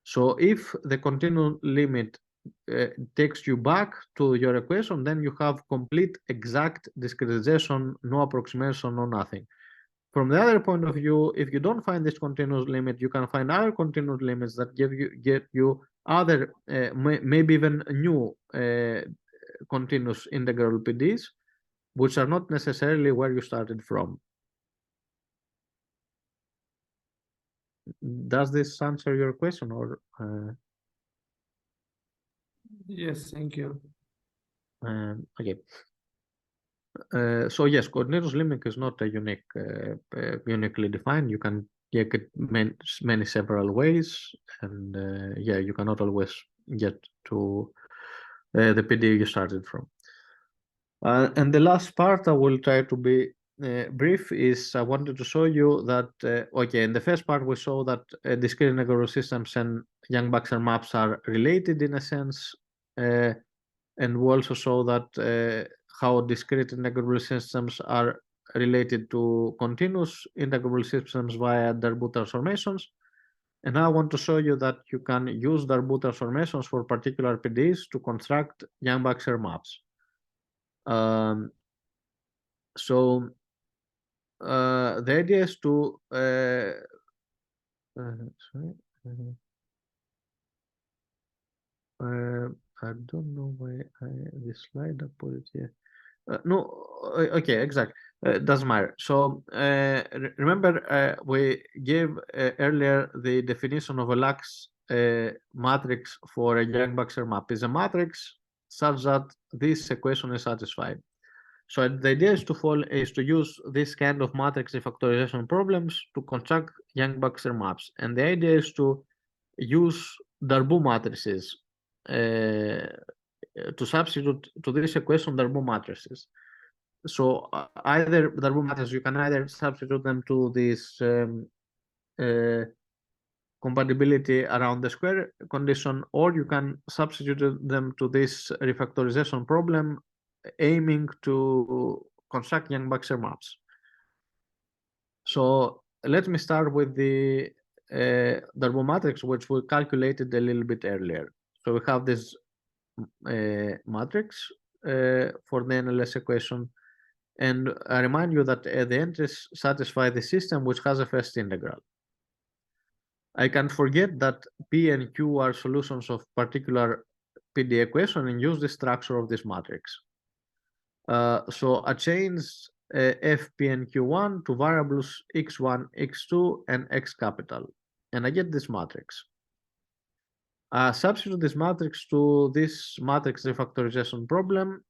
So if the continuous limit takes you back to your equation, then you have complete exact discretization, no approximation, no nothing. From the other point of view, if you don't find this continuous limit, you can find other continuous limits that get you other, maybe even new continuous integral PDEs, which are not necessarily where you started from. Does this answer your question, or? Yes, thank you. Okay. So yes, continuous limit is not a uniquely defined. You can take it many several ways, and yeah, you cannot always get to the PDE you started from. And the last part I will try to be brief is I wanted to show you that okay, in the first part we saw that discrete integrable systems and Yang-Baxter maps are related in a sense, and we also saw that how discrete integrable systems are related to continuous integrable systems via Darboux transformations. And now I want to show you that you can use Darboux transformations for particular PDEs to construct Yang-Baxter maps. So the idea is to I don't know why this slide I put it here. No, okay, exactly. Doesn't matter. So remember we gave earlier the definition of a Lax matrix for a Yang-Baxter map is a matrix such that this equation is satisfied. So the idea is to use this kind of matrix refactorization problems to construct Yang-Baxter maps, and the idea is to use Darboux matrices to substitute to this equation Darboux matrices. So either Darboux matrices, you can either substitute them to this compatibility around the square condition, or you can substitute them to this refactorization problem aiming to construct Yang-Baxter maps. So let me start with the Darboux matrix, which we calculated a little bit earlier. So we have this matrix for the NLS equation, and I remind you that the entries satisfy the system which has a first integral. I can forget that P and Q are solutions of particular PDE equation and use the structure of this matrix. So I change F, P, and Q1 to variables x1, x2, and x capital, and I get this matrix. Substitute this matrix to this matrix refactorization problem,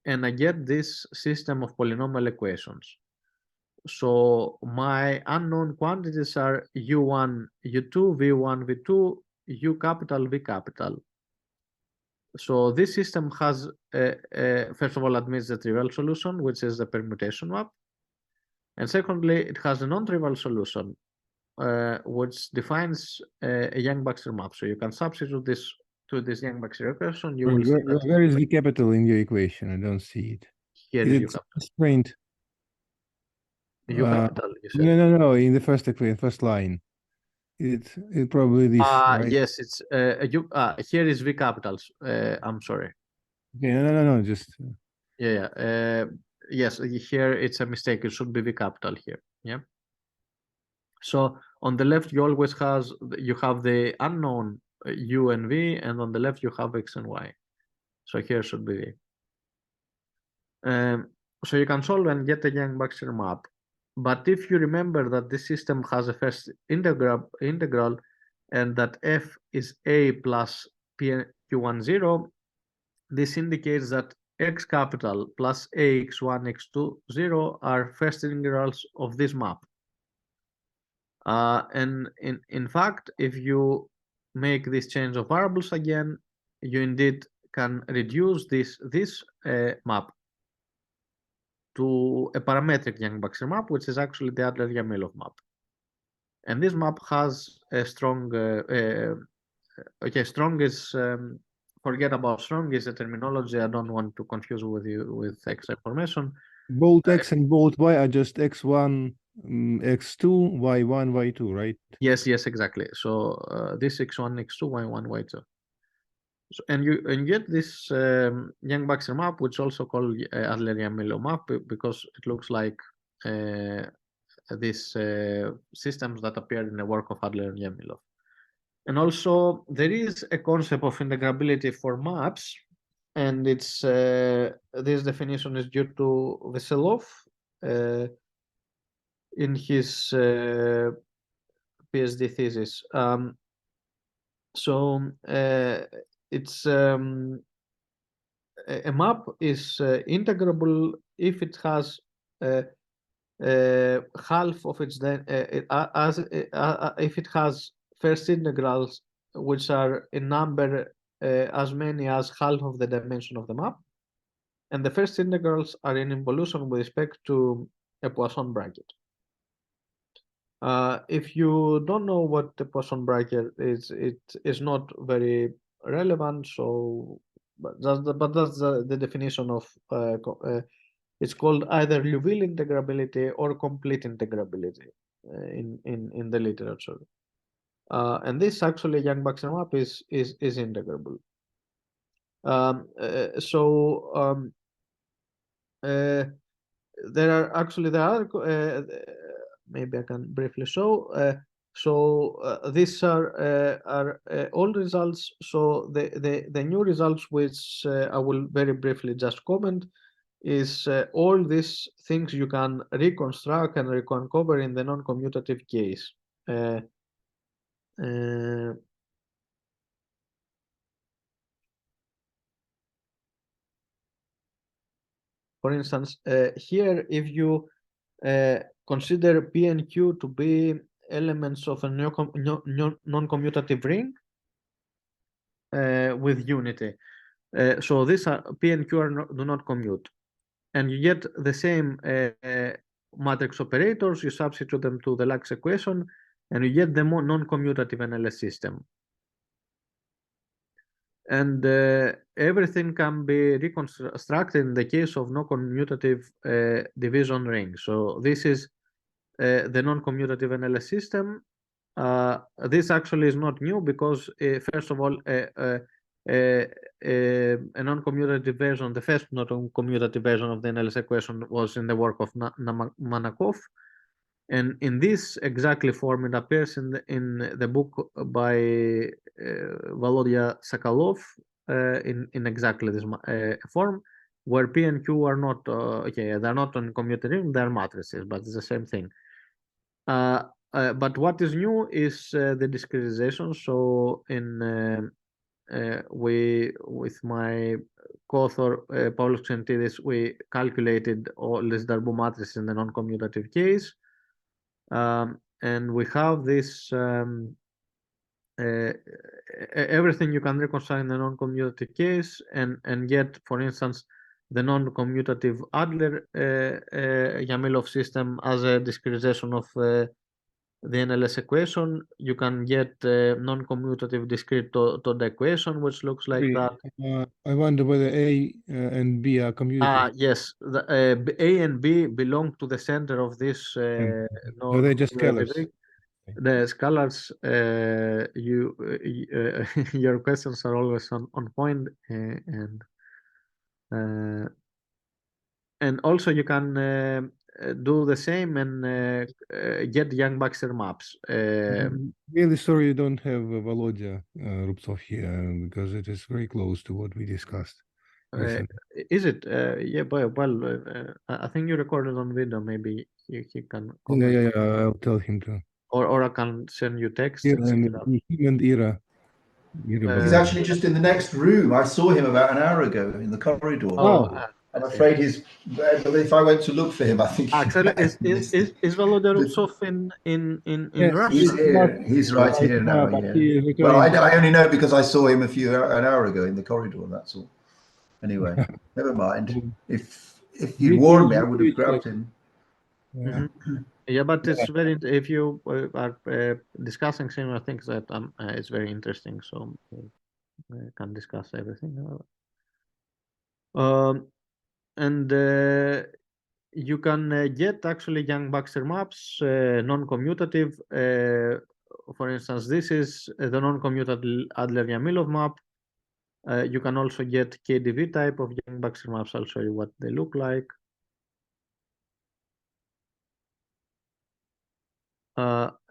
and I get this system of polynomial equations. So my unknown quantities are U1, U2, V1, V2, U capital, V capital. So this system has, first of all, admits the trivial solution, which is the permutation map. And secondly, it has a non-trivial solution, which defines a Yang-Baxter map. So you can substitute this to this Yang-Baxter equation. You will see that Where is V capital in your equation? I don't see it. here is U capital. Constraint. U capital, you said. No, in the first equation, first line. It probably this. Right? Yes, it's here is V capitals. I'm sorry. Okay, no, just Yeah. Yes, here it's a mistake. It should be V capital here. Yeah. So on the left, you always have the unknown U and V, and on the left you have X and Y. So here should be V. So you can solve and get a Yang-Baxter map. But if you remember that this system has a first integral and that F is A plus Q1, 0, this indicates that X capital plus A, X1, X2, 0 are first integrals of this map. And in fact, if you make this change of variables again, you indeed can reduce this map to a parametric Yang-Baxter map, which is actually the Adler-Yamilov map. And this map has a strong, strong is, forget about strong is a terminology. I don't want to confuse with you with extra information. Bold X and bold Y are just X1, X2, Y1, Y2, right? Yes, exactly. So this X1, X2, Y1, Y2. So, and you get this Yang-Baxter map, which is also called Adler-Yamilov map, because it looks like these systems that appeared in the work of Adler-Yamilov. And also there is a concept of integrability for maps, and it's this definition is due to Veselov in his PhD thesis. It's a map is integrable if it has half of its if it has first integrals which are in number as many as half of the dimension of the map, and the first integrals are in involution with respect to a Poisson bracket. If you don't know what the Poisson bracket is, it is not very relevant. So, but that's the definition of it's called either Liouville integrability or complete integrability in the literature. And this actually Yang-Baxter map is integrable. There are maybe I can briefly show. These are all results. So the new results, which I will very briefly just comment, is all these things you can reconstruct and recover in the non-commutative case. For instance, here, if you consider P and Q to be elements of a non-commutative ring with unity, so these are P and Q do not commute, and you get the same matrix operators. You substitute them to the Lax equation, and you get the non-commutative NLS system. And everything can be reconstructed in the case of non-commutative division ring. So this is the non-commutative NLS system. This actually is not new because, first of all, a non-commutative version, the first non-commutative version of the NLS equation was in the work of Manakov. And in this exactly form, it appears in the book by Volodya Sokolov in exactly this form, where P and Q are not they're not on commutative, they're matrices, but it's the same thing. But what is new is the discretization. So with my co-author Paulos Xentidis, we calculated all these Darboux matrices in the non-commutative case. And we have this everything you can reconcile in the non-commutative case, and yet, for instance, the non-commutative Adler-Yamilov system as a discretization of the NLS equation. You can get non-commutative discrete Toda equation, which looks like that. I wonder whether A and B are commutative. Yes, the A and B belong to the center of this. No, they're just scalars. The scalars. Your questions are always on point, and also you can do the same and get Yang-Baxter maps. Really sorry you don't have Volodya Rubtsov here, because it is very close to what we discussed. Is it? Yeah, well, I think you recorded on video. Maybe he can comment. Yeah, I'll tell him to. Or I can send you text. Him and Ira. He's actually just in the next room. I saw him about an hour ago in the corridor. I'm afraid he's. If I went to look for him, I think. Actually, is Volodya Rubtsov in Russia? He's here. He's right here now. Yeah. Well, I only know because I saw him an hour ago in the corridor. That's all. Anyway, never mind. If you warned me, I would have grabbed him. Yeah, but it's very. If you are discussing similar things, that it's very interesting. So we can discuss everything. And you can get actually Yang-Baxter maps, non-commutative. For instance, this is the non-commutative Adler-Yamilov map. You can also get KDV type of Yang-Baxter maps. I'll show you what they look like.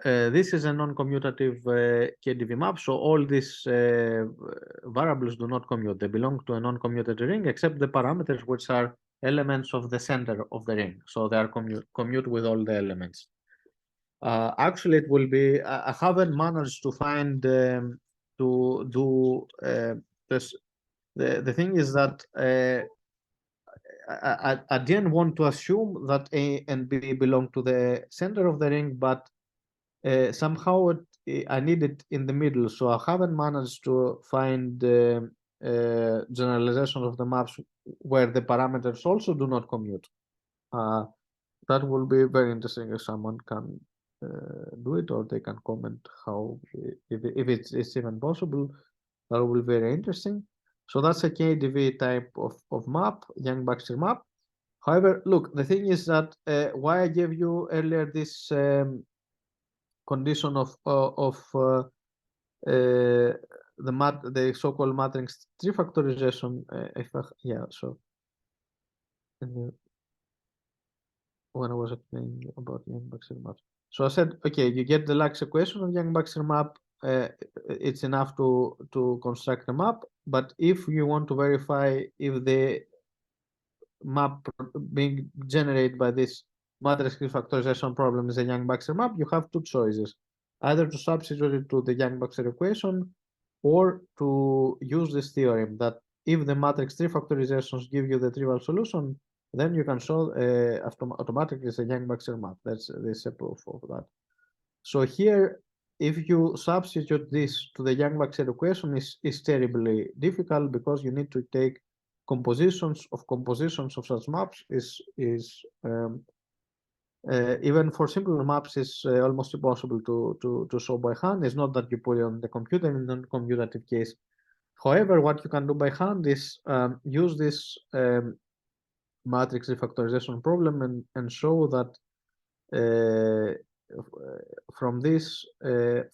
This is a non-commutative KDV map. So all these variables do not commute. They belong to a non-commutative ring, except the parameters, which are elements of the center of the ring. So they are commute with all the elements. Actually, it will be. I haven't managed to find to do this. The thing is that I didn't want to assume that A and B belong to the center of the ring, but somehow I need it in the middle, so I haven't managed to find generalization of the maps where the parameters also do not commute. That will be very interesting if someone can do it, or they can comment how, if it's even possible. That will be very interesting. So that's a KDV type of map, Yang-Baxter map. However, look, the thing is that why I gave you earlier this condition of the so-called matrix trifactorization. When I was explaining about Yang-Baxter maps. So I said, okay, you get the Lax equation of Yang-Baxter map. It's enough to construct a map. But if you want to verify if the map being generated by this matrix factorization problem is a Yang-Baxter map, you have two choices: either to substitute it to the Yang-Baxter equation, or to use this theorem that if the matrix tree factorizations give you the trivial solution, then you can show automatically it's a Yang-Baxter map. That's a proof of that. So here, if you substitute this to the Yang-Baxter equation, is terribly difficult, because you need to take compositions of such maps. Even for simple maps is almost impossible to show by hand. It's not that you put it on the computer in the non-commutative case. However, what you can do by hand is use this matrix refactorization problem and show that from this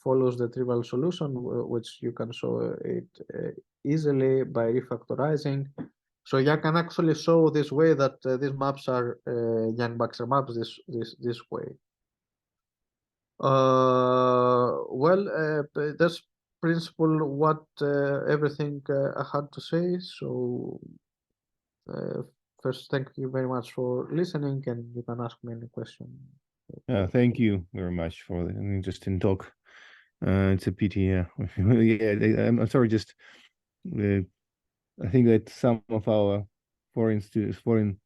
follows the trivial solution, which you can show it easily by refactorizing. So you can actually show this way that these maps are Yang-Baxter maps this way. Well, that's principle what everything I had to say. So first, thank you very much for listening, and you can ask me any question. Thank you very much for an interesting talk. It's a pity, yeah. I'm sorry, just I think that some of our foreign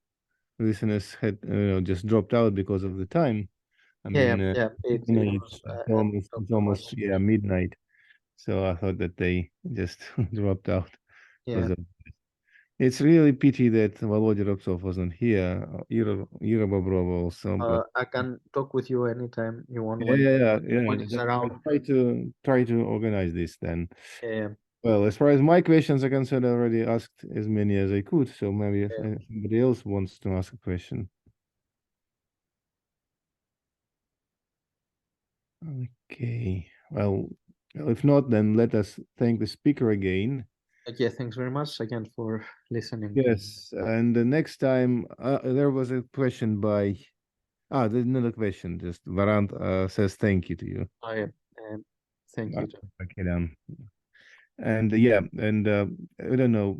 listeners had just dropped out because of the time. I mean, it's almost midnight, so I thought that they just dropped out. Yeah. It's really pity that Volodya Robtsov wasn't here. Ira Bobrova also. I can talk with you anytime you want. Yeah. When it's around. Try to organize this then. Yeah. Well, as far as my questions are concerned, I already asked as many as I could. So maybe if somebody else wants to ask a question. Okay. Well, if not, then let us thank the speaker again. Okay, thanks very much again for listening. Yes, and the next time there was a question by there's another question. Just Varant says thank you to you. Oh, yeah. Thank you. Okay, then. And I don't know.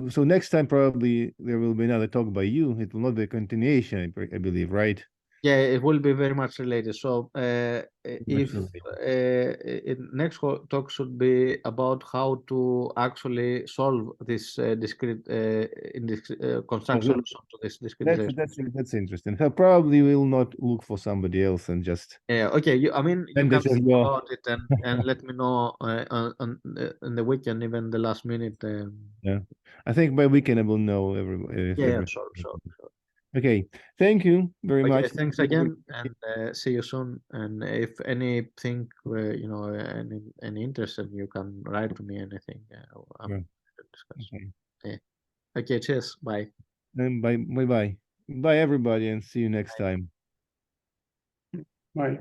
So next time probably there will be another talk by you. It will not be a continuation, I believe, right? Yeah, it will be very much related. So if next talk should be about how to actually solve this discrete construct solution to this discretization. That's interesting. So probably we'll not look for somebody else and just okay. You can think about it and let me know on the weekend, even the last minute. Yeah, I think by weekend I will know everybody. Sure. Okay, thank you very much. Thanks again, and see you soon. And if anything, any interested, you can write to me anything. I'm discuss. Okay, cheers. Bye. And bye, everybody, and see you next time. Bye.